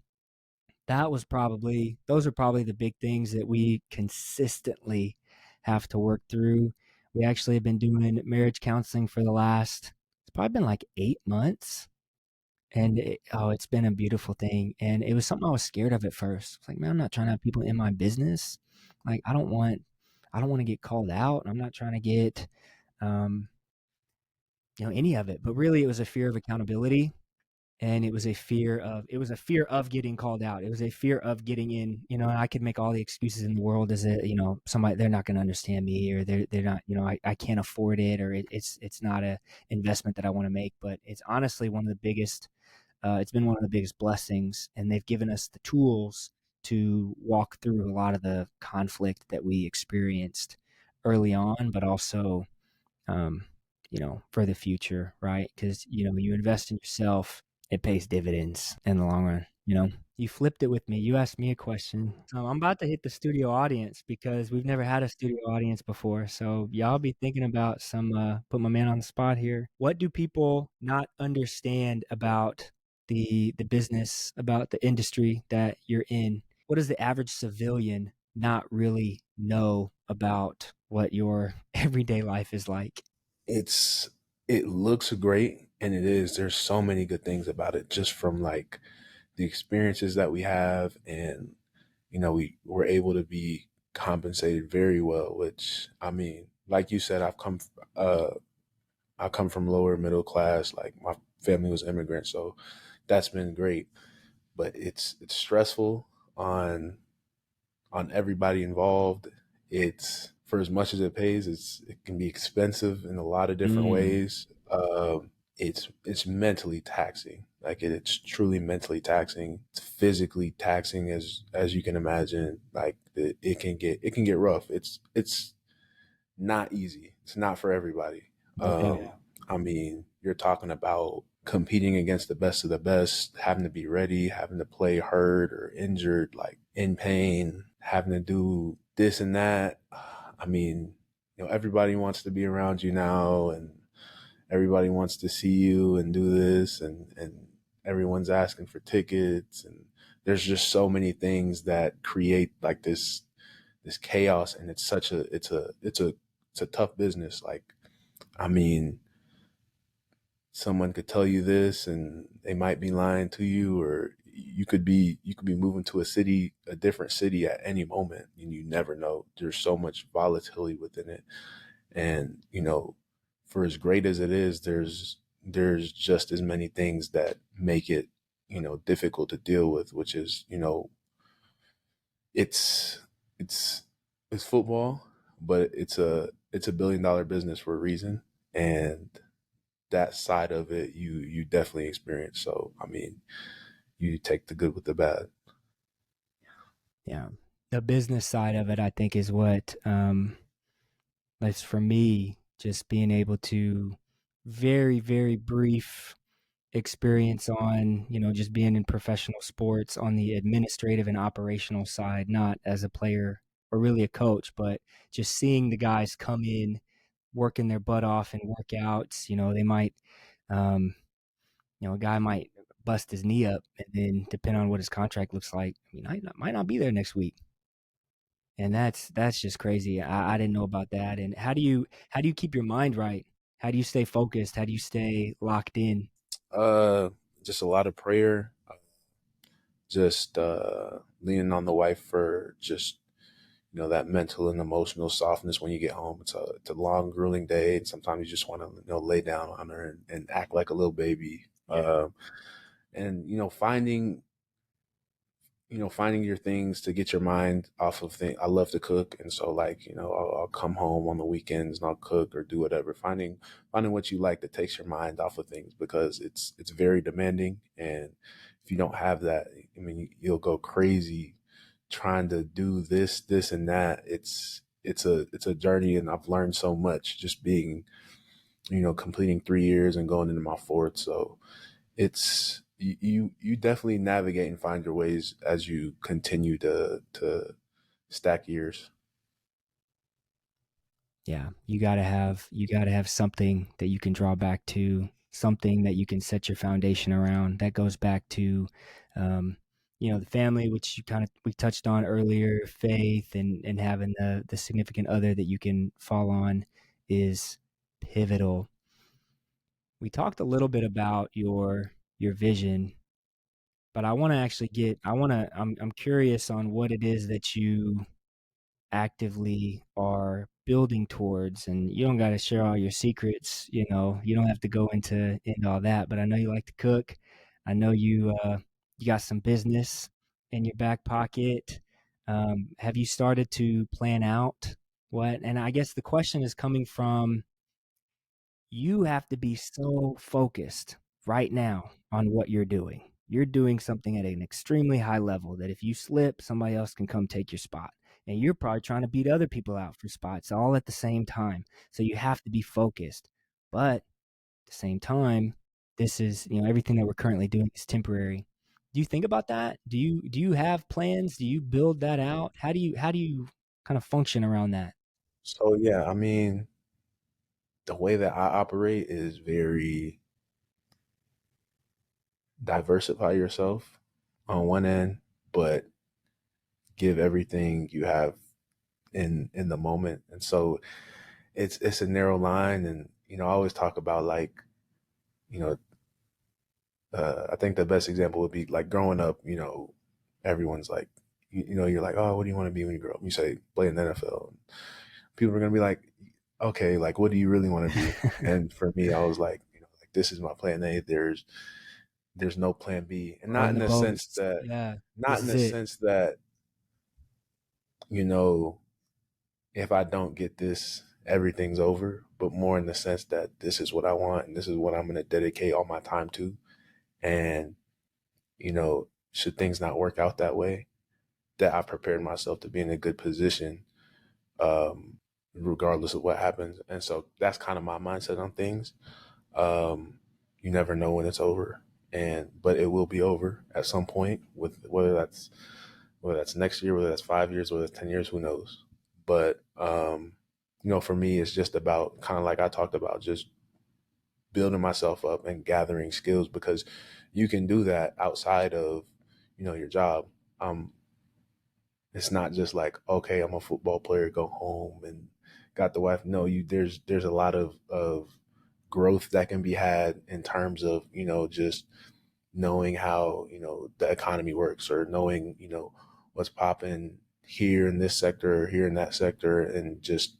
Speaker 2: those are probably the big things that we consistently have to work through. We actually have been doing marriage counseling for it's probably been like 8 months. And it's been a beautiful thing. And it was something I was scared of at first. It's like, man, I'm not trying to have people in my business. Like, I don't want to get called out. I'm not trying to get, um, any of it. But really, it was a fear of accountability, and it was a fear of getting called out. It was a fear of getting in, and I could make all the excuses in the world as somebody, they're not going to understand me, or they're not, I can't afford it, or it's not a investment that I want to make. But it's honestly it's been one of the biggest blessings, and they've given us the tools to walk through a lot of the conflict that we experienced early on, but also um, for the future, right? Because you invest in yourself, it pays dividends in the long run. You flipped it with me. You asked me a question. So I'm about to hit the studio audience because we've never had a studio audience before. So y'all be thinking about some put my man on the spot here. What do people not understand about the business, about the industry that you're in? What does the average civilian not really know about what your everyday life is like?
Speaker 1: It's it looks great, and it is. There's so many good things about it, just from like the experiences that we have, and we were able to be compensated very well. Which, I mean, like you said, uh I come from lower middle class. Like, my family was immigrant, so that's been great. But it's stressful on everybody involved. It's, for as much as it pays, it can be expensive in a lot of different
Speaker 2: Mm,
Speaker 1: ways. It's mentally taxing. Like, it's truly mentally taxing. It's physically taxing, as you can imagine. Like, it can get rough. It's not easy. It's not for everybody.
Speaker 2: yeah.
Speaker 1: I mean, you're talking about competing against the best of the best, having to be ready, having to play hurt or injured, like in pain, having to do this and that. I mean, everybody wants to be around you now, and everybody wants to see you and do this, and everyone's asking for tickets, and there's just so many things that create like this chaos, and it's a tough business. Like, I mean, someone could tell you this and they might be lying to you, or you could be moving to a different city at any moment, and you never know. There's so much volatility within it. And for as great as it is, there's just as many things that make it difficult to deal with, which is it's it's it's football, but it's a $1 billion business for a reason. And that side of it, you definitely experience. So, I mean, you take the good with the bad.
Speaker 2: Yeah. The business side of it, I think, is what that's for me, just being able to very, very brief experience on, just being in professional sports on the administrative and operational side, not as a player or really a coach, but just seeing the guys come in, working their butt off and workouts. They might, um, a guy might bust his knee up, and then depending on what his contract looks like, I mean, I might not be there next week. And that's just crazy. I didn't know about that. And how do you keep your mind right? How do you stay focused? How do you stay locked in?
Speaker 1: Uh, just a lot of prayer, just leaning on the wife for just that mental and emotional softness when you get home. It's a long, grueling day, and sometimes you just want to lay down on her and act like a little baby. And finding your things to get your mind off of things. I love to cook, and so, like, I'll come home on the weekends and I'll cook or do whatever. Finding what you like that takes your mind off of things, because it's very demanding, and if you don't have that, I mean, you'll go crazy trying to do this and that. It's a journey, and I've learned so much just being, completing 3 years and going into my fourth. So you definitely navigate and find your ways as you continue to stack years.
Speaker 2: Yeah, you gotta have something that you can draw back to, something that you can set your foundation around. That goes back to, um, the family, which we touched on earlier, faith, and having the significant other that you can fall on is pivotal. We talked a little bit about your vision, but I'm curious on what it is that you actively are building towards. And you don't got to share all your secrets. You don't have to go into all that, but I know you like to cook. I know you got some business in your back pocket. Have you started to plan out what? And I guess the question is coming from, you have to be so focused right now on what you're doing. You're doing something at an extremely high level that if you slip, somebody else can come take your spot. And you're probably trying to beat other people out for spots all at the same time. So you have to be focused. But at the same time, this is, everything that we're currently doing is temporary. Do you think about that? Do you have plans? Do you build that out? How do you kind of function around that?
Speaker 1: So yeah, I mean, the way that I operate is very diversify yourself on one end, but give everything you have in the moment. And so it's a narrow line. And I always talk about like, you know, I think the best example would be like growing up. Everyone's like, you're like, oh, what do you want to be when you grow up? You say play in the NFL. People are gonna be like, okay, like what do you really want to be? And for me, I was like, like this is my plan A. There's no plan B, and not
Speaker 2: Run
Speaker 1: in
Speaker 2: the
Speaker 1: the sense
Speaker 2: boats.
Speaker 1: that
Speaker 2: Yeah,
Speaker 1: not
Speaker 2: this
Speaker 1: in
Speaker 2: is
Speaker 1: the
Speaker 2: it.
Speaker 1: sense that you know if I don't get this, everything's over, but more in the sense that this is what I want and this is what I'm going to dedicate all my time to. And, should things not work out that way, that I've prepared myself to be in a good position, um, regardless of what happens. And so that's kind of my mindset on things. Um, you never know when it's over, but it will be over at some point. With whether that's next year, whether that's 5 years, whether it's 10 years, who knows? But for me, it's just about kind of like I talked about, just building myself up and gathering skills because you can do that outside of your job. Um, it's not just like, okay, I'm a football player, go home and got the wife. No, there's a lot of growth that can be had in terms of just knowing how the economy works, or knowing what's popping here in this sector or here in that sector, and just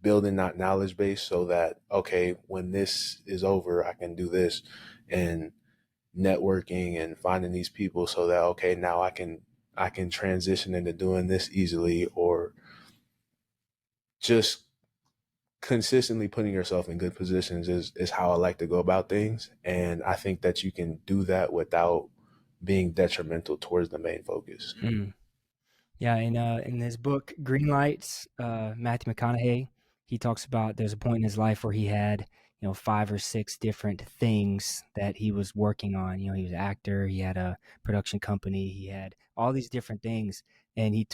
Speaker 1: building that knowledge base so that, okay, when this is over, I can do this, and networking and finding these people so that, okay, now I can transition into doing this easily, or just consistently putting yourself in good positions is how I like to go about things. And I think that you can do that without being detrimental towards the main focus.
Speaker 2: Mm. Yeah, in his book Green Lights, Matthew McConaughey, he talks about there's a point in his life where he had, 5 or 6 different things that he was working on. He was an actor, he had a production company, he had all these different things, and he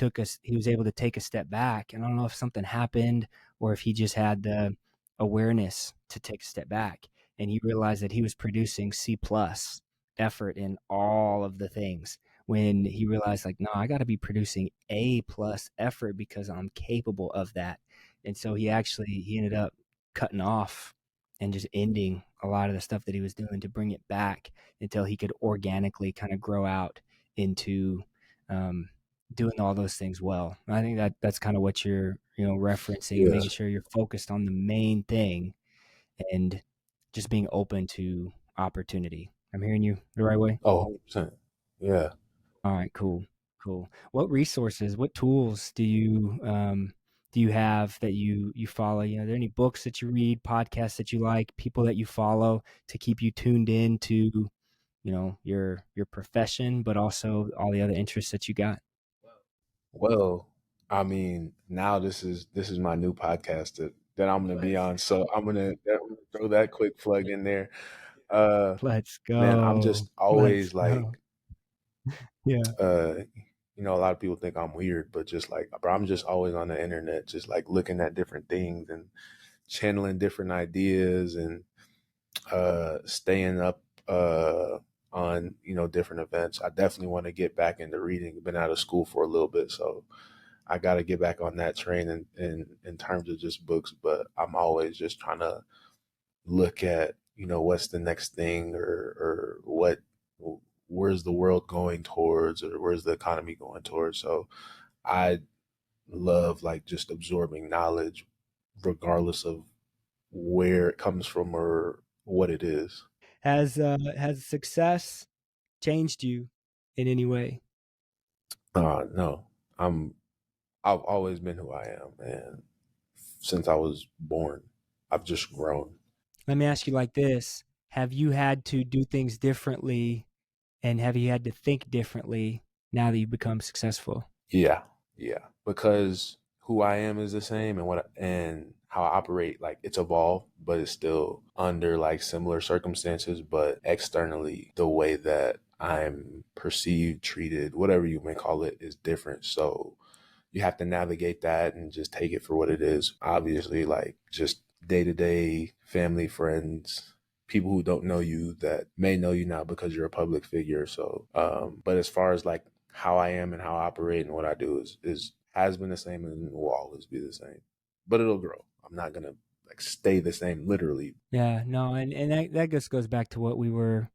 Speaker 2: was able to take a step back. And I don't know if something happened or if he just had the awareness to take a step back, and he realized that he was producing C plus effort in all of the things, when he realized like, no, I got to be producing A plus effort because I'm capable of that. And so he ended up cutting off and just ending a lot of the stuff that he was doing to bring it back until he could organically kind of grow out into um, doing all those things well. I think that's kind of what you're referencing, and
Speaker 1: Yeah.
Speaker 2: making sure you're focused on the main thing and just being open to opportunity. I'm hearing you the right way.
Speaker 1: Oh, 100%. Yeah.
Speaker 2: All right, cool, cool. What resources, what tools do you have that you follow? Are there any books that you read, podcasts that you like, people that you follow to keep you tuned in to, your profession, but also all the other interests that you got?
Speaker 1: Well, I mean, now this is my new podcast that I'm gonna be on. So I'm gonna throw that quick plug in there. Uh
Speaker 2: Let's
Speaker 1: Man, I'm
Speaker 2: go.
Speaker 1: just
Speaker 2: Let's
Speaker 1: always like,
Speaker 2: go. Yeah.
Speaker 1: uh a lot of people think I'm weird, but just like, bro, I'm just always on the internet, just like looking at different things and channeling different ideas, and staying up on different events. I definitely want to get back into reading. I've been out of school for a little bit, so I got to get back on that train in terms of just books. But I'm always just trying to look at what's the next thing, or where's the world going towards, or where's the economy going towards. So I love like just absorbing knowledge regardless of where it comes from or what it is.
Speaker 2: Has success changed you in any way?
Speaker 1: No, I'm I've always been who I am, and since I was born, I've just grown.
Speaker 2: Let me ask you like this. Have you had to do things differently, and have you had to think differently now that you've become successful?
Speaker 1: Yeah, yeah, because who I am is the same, and how I operate, like it's evolved, but it's still under like similar circumstances, but externally the way that I'm perceived, treated, whatever you may call it, is different. So you have to navigate that and just take it for what it is. Obviously, like just day to day family, friends, people who don't know you that may know you now because you're a public figure. So, but as far as like how I am and how I operate and what I do is has been the same and will always be the same, but it'll grow. I'm not gonna like stay the same literally.
Speaker 2: Yeah, no, and that just goes back to what we were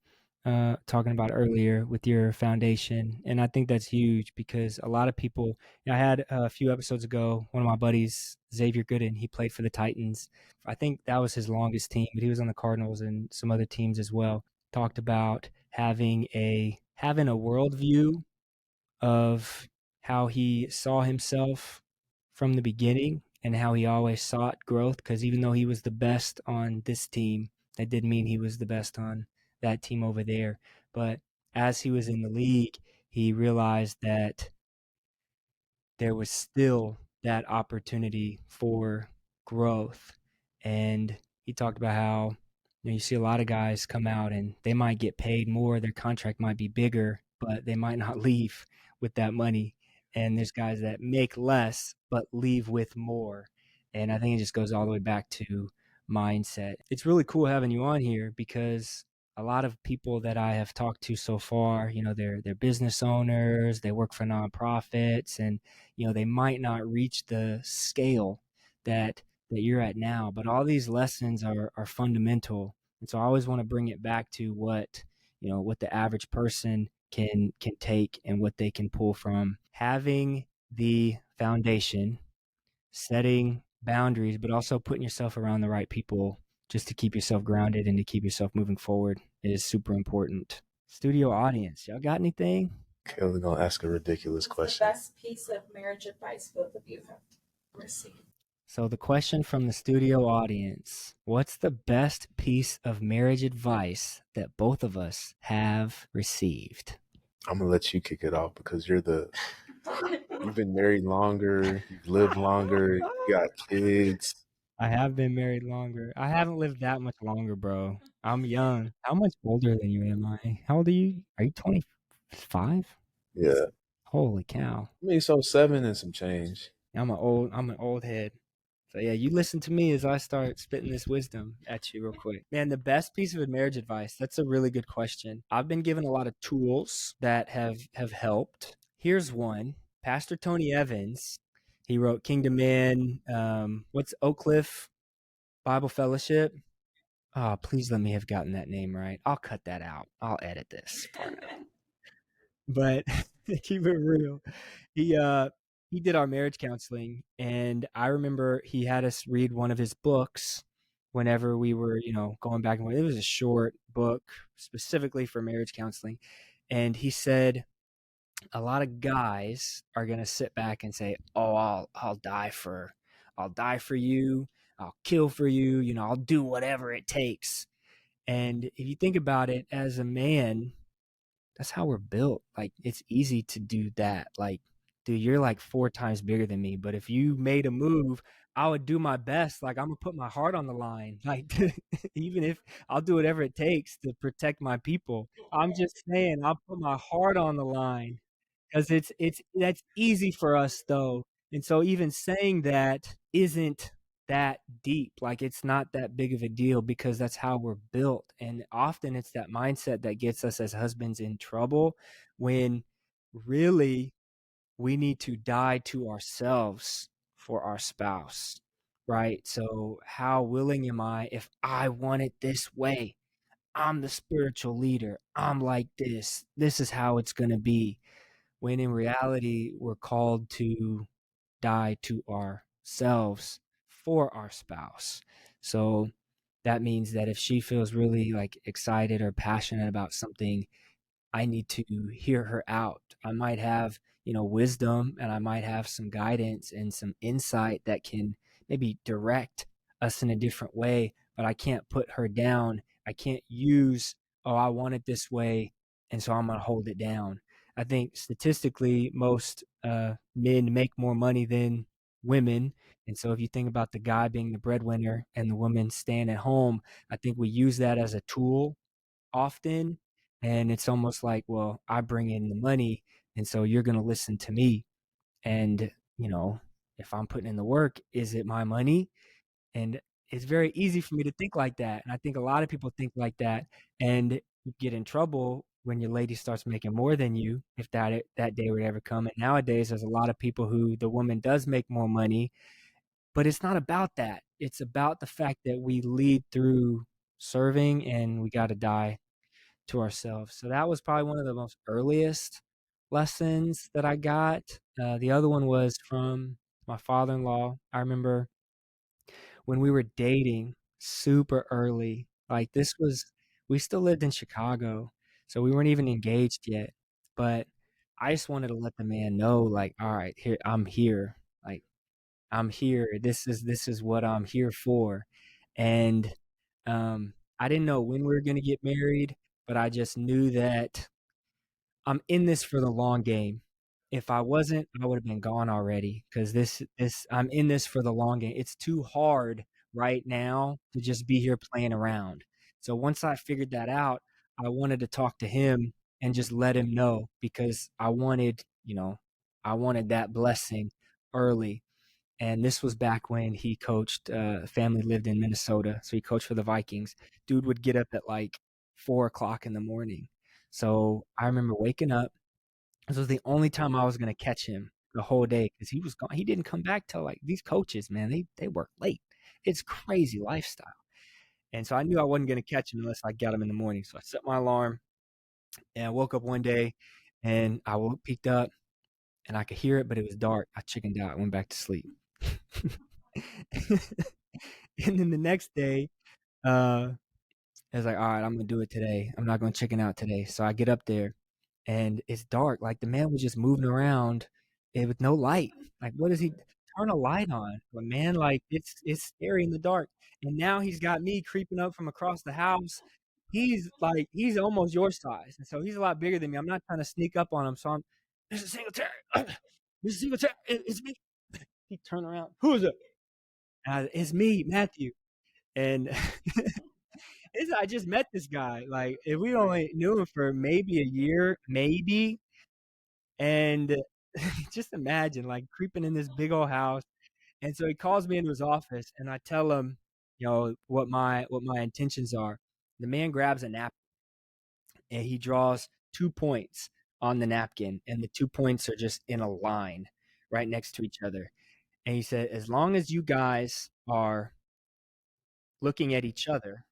Speaker 2: talking about earlier with your foundation, and I think that's huge because a lot of people. I had a few episodes ago, one of my buddies, Xavier Gooden, he played for the Titans. I think that was his longest team, but he was on the Cardinals and some other teams as well. Talked about having a worldview of how he saw himself from the beginning and how he always sought growth because even though he was the best on this team, that didn't mean he was the best on that team over there. But as he was in the league, he realized that there was still that opportunity for growth. And he talked about how you see a lot of guys come out and they might get paid more, their contract might be bigger, but they might not leave with that money. And there's guys that make less but leave with more. And I think it just goes all the way back to mindset. It's really cool having you on here because a lot of people that I have talked to so far, they're business owners, they work for nonprofits, and they might not reach the scale that you're at now, but all these lessons are fundamental. And so I always want to bring it back to what the average person can take and what they can pull from having the foundation, setting boundaries, but also putting yourself around the right people just to keep yourself grounded and to keep yourself moving forward is super important. Studio audience, y'all got anything?
Speaker 1: Kayla's gonna ask a ridiculous
Speaker 3: What's
Speaker 1: question.
Speaker 3: the best piece of marriage advice both of you have received?
Speaker 2: So the question from the studio audience, what's the best piece of marriage advice that both of us have received?
Speaker 1: I'm gonna let you kick it off because you've been married longer, you've lived longer, you got kids.
Speaker 2: I have been married longer. I haven't lived that much longer, bro. I'm young. How much older than you am I? How old are you? Are you 25?
Speaker 1: Yeah.
Speaker 2: Holy cow.
Speaker 1: I mean, so 7 and some change.
Speaker 2: I'm an old head. So yeah, you listen to me as I start spitting this wisdom at you real quick. Man, the best piece of marriage advice, that's a really good question. I've been given a lot of tools that have helped. Here's one. Pastor Tony Evans, he wrote Kingdom Men, what's Oak Cliff Bible Fellowship? Oh, please let me have gotten that name right. I'll cut that out. I'll edit this part out. But keep it real. He did our marriage counseling, and I remember he had us read one of his books whenever we were, going back and forth. It was a short book specifically for marriage counseling, and he said a lot of guys are gonna sit back and say, "Oh, I'll die for you, I'll kill for you, I'll do whatever it takes." And if you think about it, as a man, that's how we're built. Like it's easy to do that. Like, dude, you're like 4 times bigger than me. But if you made a move, I would do my best. Like I'm gonna put my heart on the line. Like even if I'll do whatever it takes to protect my people. I'm just saying I'll put my heart on the line because it's that's easy for us though. And so even saying that isn't that deep. Like it's not that big of a deal because that's how we're built. And often it's that mindset that gets us as husbands in trouble when really we need to die to ourselves for our spouse. Right? So how willing am I if I want it this way? I'm the spiritual leader. I'm like this. This is how it's going to be. When in reality, we're called to die to ourselves for our spouse. So that means that if she feels really like excited or passionate about something, I need to hear her out. I might have, wisdom and I might have some guidance and some insight that can maybe direct us in a different way, but I can't put her down. I can't use, oh, I want it this way. And so I'm going to hold it down. I think statistically, most men make more money than women. And so if you think about the guy being the breadwinner and the woman staying at home, I think we use that as a tool often. And it's almost like, well, I bring in the money, and so you're going to listen to me. And, you know, if I'm putting in the work, is it my money? And it's very easy for me to think like that. And I think a lot of people think like that. And you get in trouble when your lady starts making more than you, if that day would ever come. And nowadays, there's a lot of people who the woman does make more money, but it's not about that. It's about the fact that we lead through serving and we got to die to ourselves. So that was probably one of the most earliest lessons that I got. The other one was from my father-in-law. I remember when we were dating super early, like we still lived in Chicago, so we weren't even engaged yet. But I just wanted to let the man know, like, all right, here I'm here. Like I'm here. This is what I'm here for. And I didn't know when we were gonna get married, but I just knew that I'm in this for the long game. If I wasn't, I would have been gone already because this I'm in this for the long game. It's too hard right now to just be here playing around. So once I figured that out, I wanted to talk to him and just let him know because I wanted that blessing early. And this was back when he coached, family lived in Minnesota, so he coached for the Vikings. Dude would get up at like 4 o'clock in the morning. So I remember waking up. This was the only time I was gonna catch him the whole day because he was gone. He didn't come back till like these coaches, man, they work late. It's crazy lifestyle. And so I knew I wasn't gonna catch him unless I got him in the morning. So I set my alarm and I woke up one day and peeked up and I could hear it, but it was dark. I chickened out, went back to sleep. And then the next day, uh, I was like, all right, I'm gonna do it today. I'm not gonna chicken out today. So I get up there and it's dark. Like the man was just moving around with no light. Like, what does he turn a light on? But man, like it's scary in the dark. And now he's got me creeping up from across the house. He's almost your size. And so he's a lot bigger than me. I'm not trying to sneak up on him. So I'm Mr. Singletary. Mr. Singletary, it's me. He turned around. Who is it? It's me, Matthew. And I just met this guy. Like, if we only knew him for maybe a year, maybe. And just imagine, like, creeping in this big old house. And so he calls me into his office, and I tell him, what my intentions are. The man grabs a napkin, and he draws 2 points on the napkin, and the 2 points are just in a line right next to each other. And he said, as long as you guys are looking at each other,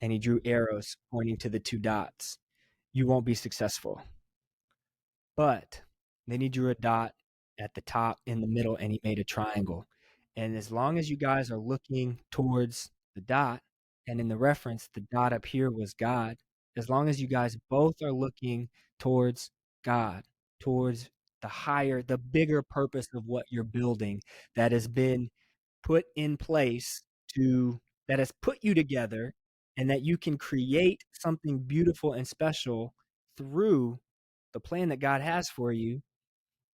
Speaker 2: and he drew arrows pointing to the two dots, you won't be successful. But then he drew a dot at the top in the middle and he made a triangle. And as long as you guys are looking towards the dot, and in the reference, the dot up here was God, as long as you guys both are looking towards God, towards the bigger purpose of what you're building that has been put in place that has put you together and that you can create something beautiful and special through the plan that God has for you.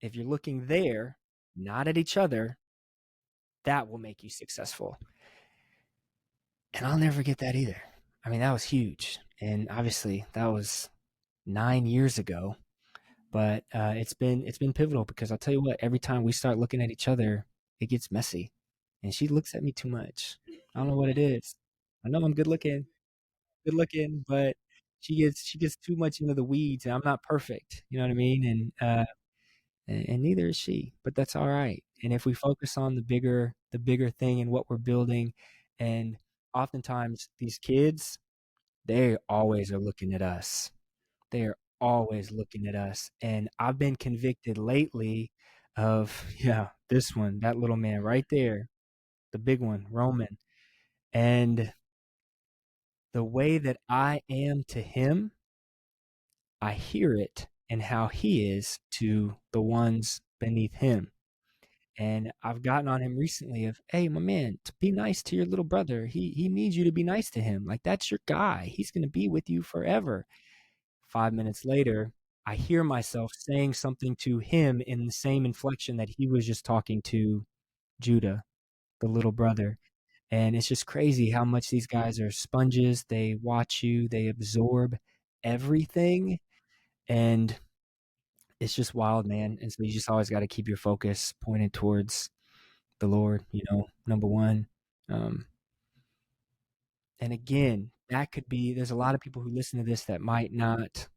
Speaker 2: If you're looking there, not at each other, that will make you successful. And I'll never get that either. I mean, that was huge. And obviously that was 9 years ago, but it's been pivotal because I'll tell you what, every time we start looking at each other, it gets messy. And she looks at me too much. I don't know what it is. I know I'm good looking, but she gets too much into the weeds, and I'm not perfect. You know what I mean? And neither is she. But that's all right. And if we focus on the bigger thing and what we're building, and oftentimes these kids, they always are looking at us. They are always looking at us. And I've been convicted lately of yeah, this one, that little man right there, the big one, Roman. And the way that I am to him, I hear it in how he is to the ones beneath him. And I've gotten on him recently of, hey, my man, to be nice to your little brother. He needs you to be nice to him. Like, that's your guy. He's going to be with you forever. 5 minutes later, I hear myself saying something to him in the same inflection that he was just talking to Judah, the little brother. And it's just crazy how much these guys are sponges. They watch you, they absorb everything. And it's just wild, man. And so you just always got to keep your focus pointed towards the Lord, number one. Um, and again, that could be, there's a lot of people who listen to this that might not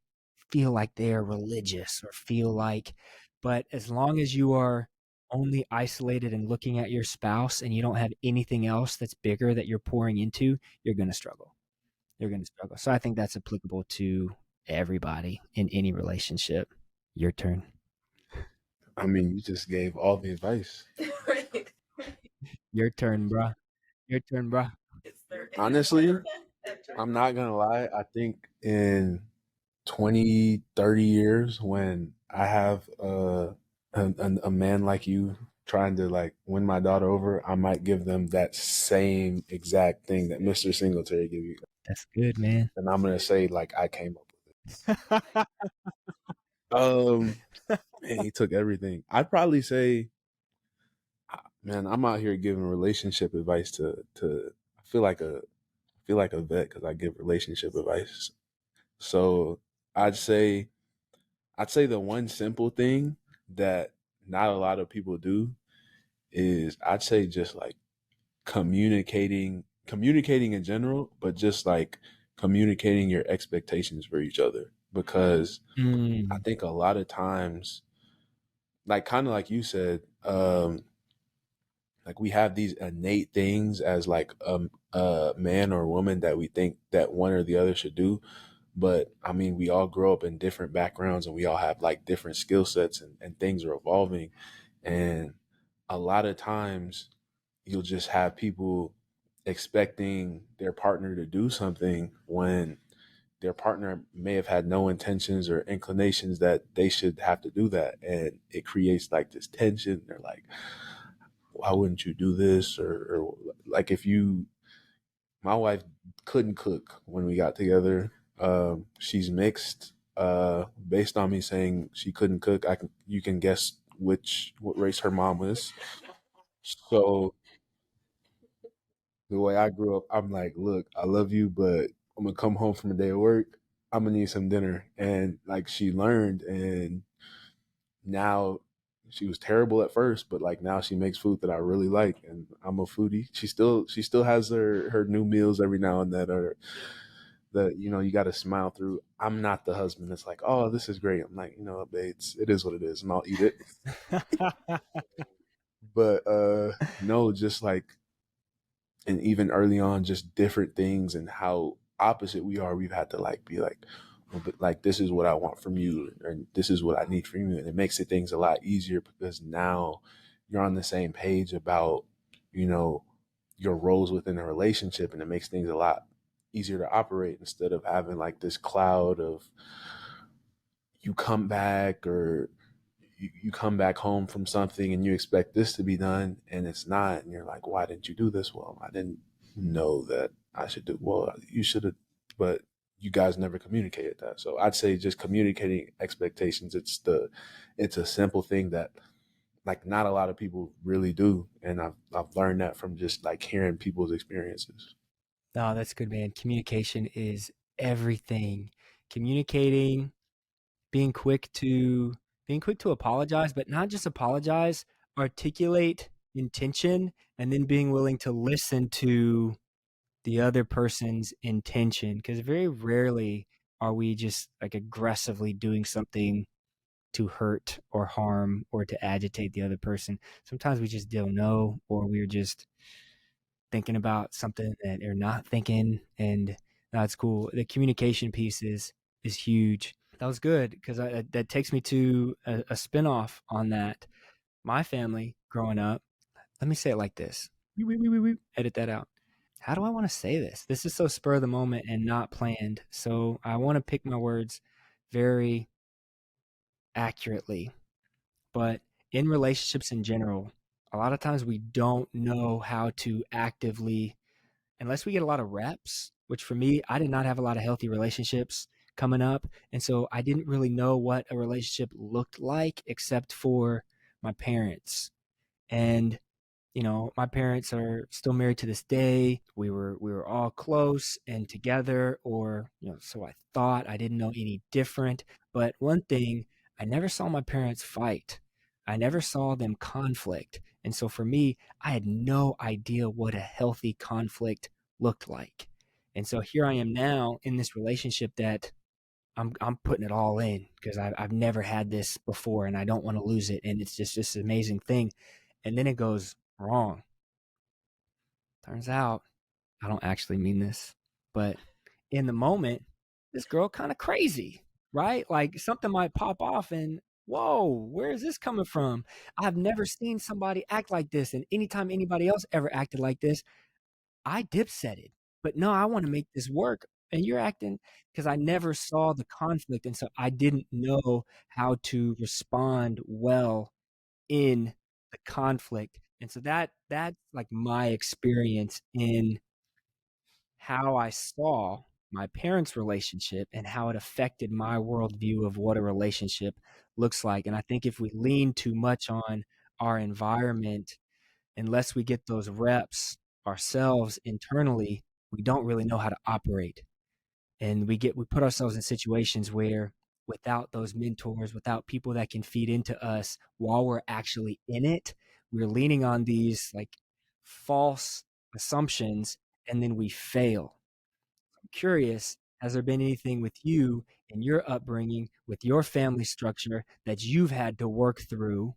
Speaker 2: feel like they're religious or feel like, but as long as you are only isolated and looking at your spouse and you don't have anything else that's bigger that you're pouring into, you're going to struggle. You're going to struggle. So I think that's applicable to everybody in any relationship. Your turn.
Speaker 1: I mean, you just gave all the advice.
Speaker 3: Right.
Speaker 2: Your turn, bruh. Your turn, bruh.
Speaker 1: Honestly, I'm not gonna lie. I think in 20, 30 years, when I have a man like you trying to like win my daughter over, I might give them that same exact thing that Mr. Singletary gave you.
Speaker 2: That's good, man.
Speaker 1: And I'm gonna say like I came up with it. Man, he took everything. I'd probably say, man, I'm out here giving relationship advice to I feel like a vet because I give relationship advice. So I'd say I'd say the one simple thing that not a lot of people do is I'd say just like communicating in general, but just like communicating your expectations for each other. Because I
Speaker 2: Mm,
Speaker 1: think a lot of times, like kind of like you said, like we have these innate things as like a man or woman that we think that one or the other should do. But I mean, we all grow up in different backgrounds and we all have like different skill sets and things are evolving. And a lot of times you'll just have people expecting their partner to do something when their partner may have had no intentions or inclinations that they should have to do that. And it creates like this tension. They're like, why wouldn't you do this? Or like if you, my wife couldn't cook when we got together. She's mixed. Based on me saying she couldn't cook, you can guess what race her mom was. So the way I grew up, I'm like, look, I love you, but I'm gonna come home from a day of work. I'm gonna need some dinner, and like she learned, and now she was terrible at first, but like now she makes food that I really like, and I'm a foodie. She still has her new meals every now and then, or that you got to smile through. I'm not the husband that's like, oh, this is great. I'm like, babe, it is what it is, and I'll eat it. But no, just like, and even early on, just different things and how opposite we are. We've had to like be like, well, but like this is what I want from you, and this is what I need from you, and it makes it things a lot easier because now you're on the same page about you know your roles within a relationship, and it makes things a lot easier to operate instead of having like this cloud of you come back or you come back home from something and you expect this to be done and it's not, and you're like, why didn't you do this? Well, I didn't know that I should do. Well, you should have, but you guys never communicated that. So I'd say just communicating expectations. It's a simple thing that like not a lot of people really do, and I've learned that from just like hearing people's experiences.
Speaker 2: no, that's good, man. Communication is everything. Communicating, being quick to being quick to apologize, but not just apologize, articulate intention, and then being willing to listen to the other person's intention. Because very rarely are we just like aggressively doing something to hurt or harm or to agitate the other person. Sometimes we just don't know, or we're just thinking about something that they're not thinking, and that's cool. The communication piece is huge. That was good because that takes me to a spinoff on that. My family growing up, let me say it like this. Edit that out. How do I want to say this? This is so spur of the moment and not planned. So I want to pick my words very accurately. But in relationships in general, a lot of times we don't know how to actively, unless we get a lot of reps, which for me, I did not have a lot of healthy relationships coming up. And so I didn't really know what a relationship looked like except for my parents. And my parents are still married to this day. We were all close and together, or so I thought. I didn't know any different. But one thing, I never saw my parents fight. I never saw them conflict. And so for me, I had no idea what a healthy conflict looked like. And so here I am now in this relationship that I'm putting it all in because I've never had this before and I don't want to lose it. And it's just this amazing thing. And then it goes wrong. Turns out I don't actually mean this, but in the moment, this girl kind of crazy, right? Like something might pop off and whoa, where is this coming from? I've never seen somebody act like this. And anytime anybody else ever acted like this, I dipsetted. But no, I want to make this work. And you're acting because I never saw the conflict. And so I didn't know how to respond well in the conflict. And so that's like my experience in how I saw my parents' relationship and how it affected my worldview of what a relationship looks like. And I think if we lean too much on our environment, unless we get those reps ourselves internally, we don't really know how to operate. And we put ourselves in situations where without those mentors, without people that can feed into us while we're actually in it, we're leaning on these like false assumptions and then we fail. I'm curious, has there been anything with you in your upbringing, with your family structure that you've had to work through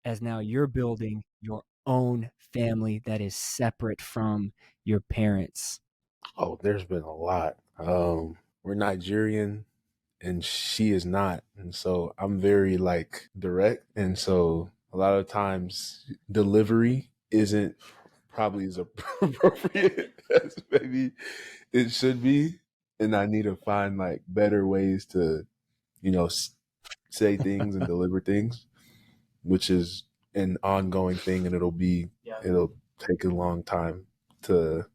Speaker 2: as now you're building your own family that is separate from your parents?
Speaker 1: Oh, there's been a lot. We're Nigerian and she is not. And so I'm very like direct. And so a lot of times delivery isn't probably as appropriate as maybe it should be. And I need to find like better ways to, you know, say things and deliver things, which is an ongoing thing. And it'll take a long time to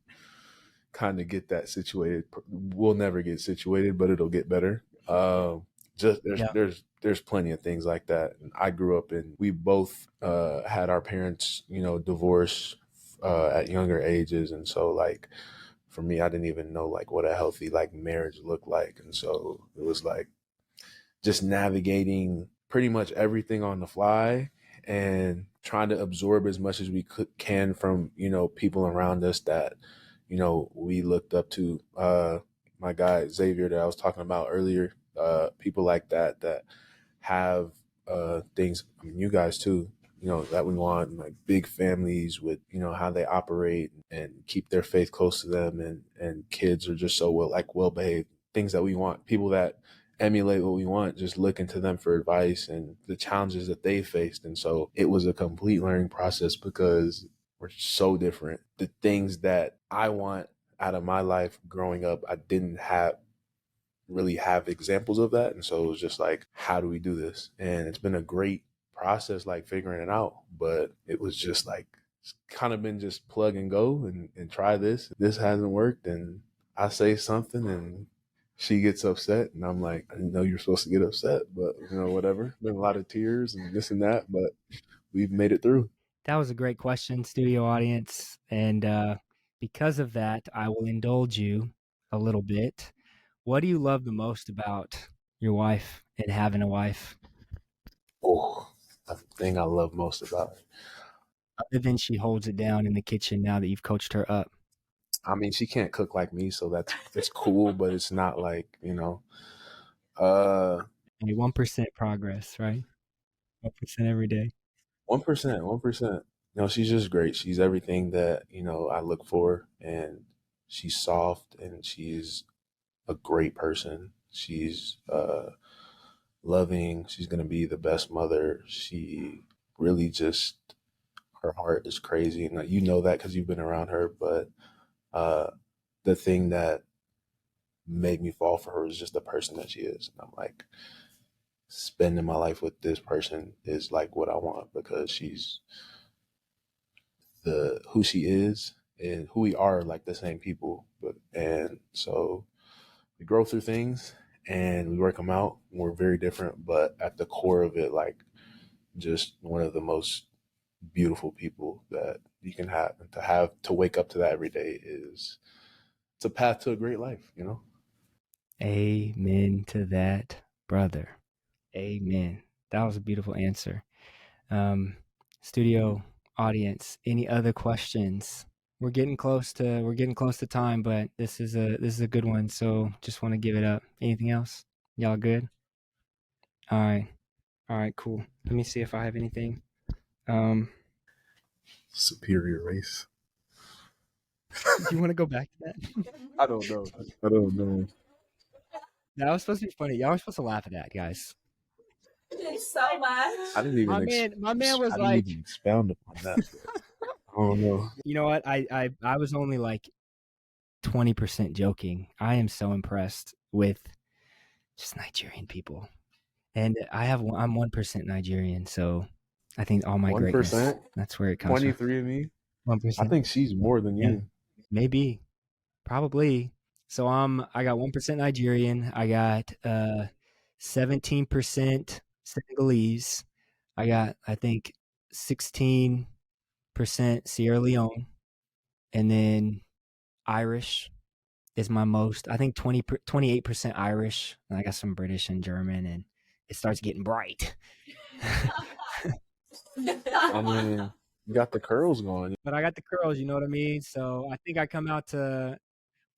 Speaker 1: kind of get that situated. We'll never get situated, but it'll get better. Just
Speaker 2: Yeah.
Speaker 1: there's plenty of things like that. And I grew up in. We both had our parents, divorce at younger ages, and so like for me, I didn't even know like what a healthy like marriage looked like, and so it was like just navigating pretty much everything on the fly and trying to absorb as much as we can from people around us that we looked up to. My guy Xavier that I was talking about earlier, people like that have things. I mean, you guys too. That we want like big families with how they operate and keep their faith close to them, and kids are just so well behaved. Things that we want, people that emulate what we want, just looking to them for advice and the challenges that they faced. And so it was a complete learning process because we're so different. The things that I want out of my life growing up, I didn't really have examples of that. And so it was just like, how do we do this? And it's been a great process, like figuring it out. But it was just like, it's kind of been just plug and go and try this. This hasn't worked. And I say something and she gets upset. And I'm like, I didn't know you're supposed to get upset, but whatever. Been a lot of tears and this and that, but we've made it through.
Speaker 2: That was a great question, studio audience. And because of that, I will indulge you a little bit. What do you love the most about your wife and having a wife?
Speaker 1: Oh, the thing I love most about it.
Speaker 2: Other than she holds it down in the kitchen now that you've coached her up.
Speaker 1: I mean, she can't cook like me, so it's cool, but it's not like, uh
Speaker 2: Maybe 1% progress, right? 1% every day.
Speaker 1: 1%, 1%. No, she's just great. She's everything that, I look for, and she's soft and she's a great person. She's loving. She's gonna be the best mother. She really just her heart is crazy, and you know that because you've been around her. But uh, the thing that made me fall for her is just the person that she is. And I'm like, spending my life with this person is like what I want because she's the who she is and who we are like the same people. And so we grow through things and we work them out. We're very different, but at the core of it, like just one of the most beautiful people that you can have, and to wake up to that every day is it's a path to a great life, you know?
Speaker 2: Amen to that, brother. Amen. That was a beautiful answer. Studio audience, any other questions? We're getting close to time, but this is a good one. So just want to give it up. Anything else? Y'all good? All right. All right, cool. Let me see if I have anything.
Speaker 1: Superior race.
Speaker 2: Do you want to go back to that?
Speaker 1: I don't know. I don't know.
Speaker 2: That was supposed to be funny. Y'all were supposed to laugh at that, guys.
Speaker 3: It's so much.
Speaker 1: I didn't even
Speaker 2: My man was
Speaker 1: I
Speaker 2: like,
Speaker 1: didn't even expound upon that. I don't know.
Speaker 2: you know what? I was only like 20% joking. I am so impressed with just Nigerian people. And I'm 1% Nigerian, so I think all my
Speaker 1: 1%?
Speaker 2: greatness, that's where it comes from.
Speaker 1: 23 and me?
Speaker 2: 1%.
Speaker 1: I think she's more than
Speaker 2: Yeah,
Speaker 1: you.
Speaker 2: maybe, probably. So I got 1% Nigerian. I got 17% Senegalese. I got, I think, 16% Sierra Leone, and then Irish is my most. I think 28% Irish. And I got some British and German, and it starts getting bright.
Speaker 1: I mean, you got the curls going.
Speaker 2: But I got the curls, you know what I mean? So I think I come out to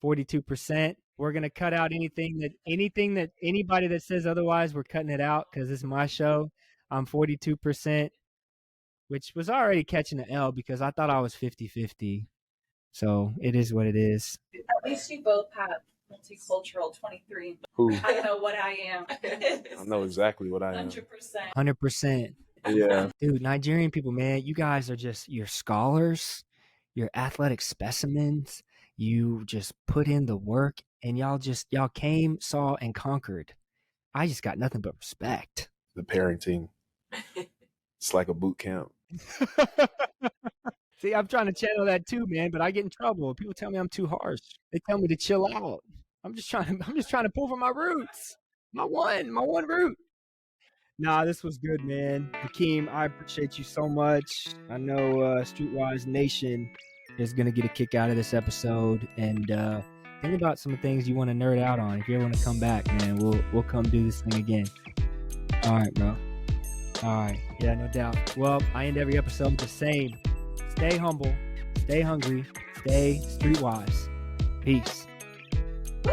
Speaker 2: 42%. We're gonna cut out anything that anybody that says otherwise, we're cutting it out because this is my show. I'm 42%, which was already catching an L because I thought I was 50-50. So it is what it is.
Speaker 3: At least you both have multicultural 23.
Speaker 1: Who?
Speaker 3: I know what I am.
Speaker 1: I know exactly what I am.
Speaker 3: 100%.
Speaker 2: 100%.
Speaker 1: Yeah.
Speaker 2: Dude, Nigerian people, man, you guys are just, you're scholars, you're athletic specimens. You just put in the work and y'all came, saw, and conquered. I just got nothing but respect.
Speaker 1: The parenting. It's like a boot camp.
Speaker 2: See, I'm trying to channel that too, man, but I get in trouble. People tell me I'm too harsh. They tell me to chill out. I'm just trying to pull from my roots. My one root. Nah, this was good, man. Hakeem, I appreciate you so much. I know Streetwise Nation is gonna get a kick out of this episode, and think about some things you want to nerd out on. If you ever want to come back, man, we'll come do this thing again. All right, bro. All right, yeah, no doubt. Well, I end every episode the same. Stay humble, stay hungry, stay streetwise. Peace.
Speaker 3: Woo!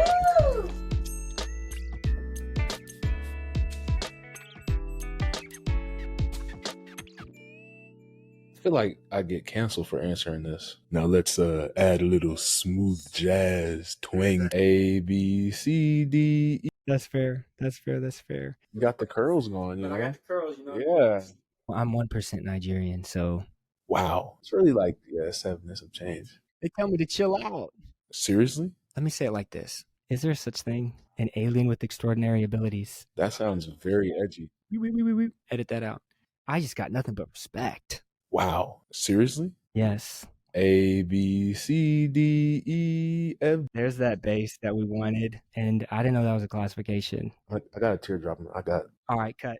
Speaker 1: I feel like I get canceled for answering this. Now let's add a little smooth jazz twang. A, B, C, D, E.
Speaker 2: That's fair. That's fair. That's fair.
Speaker 1: You got the curls going, you know?
Speaker 2: I got the curls, you know.
Speaker 1: Yeah.
Speaker 2: Well, I'm 1% Nigerian, so
Speaker 1: Wow. It's really like, yeah, 7 minutes of change.
Speaker 2: they tell me to chill out.
Speaker 1: Seriously?
Speaker 2: Let me say it like this. Is there such thing? An alien with extraordinary abilities?
Speaker 1: That sounds very edgy.
Speaker 2: Edit that out. I just got nothing but respect.
Speaker 1: Wow. Seriously?
Speaker 2: Yes.
Speaker 1: A, B, C, D, E, F.
Speaker 2: There's that bass that we wanted, and I didn't know that was a classification.
Speaker 1: I got a teardrop.
Speaker 2: All right, cut.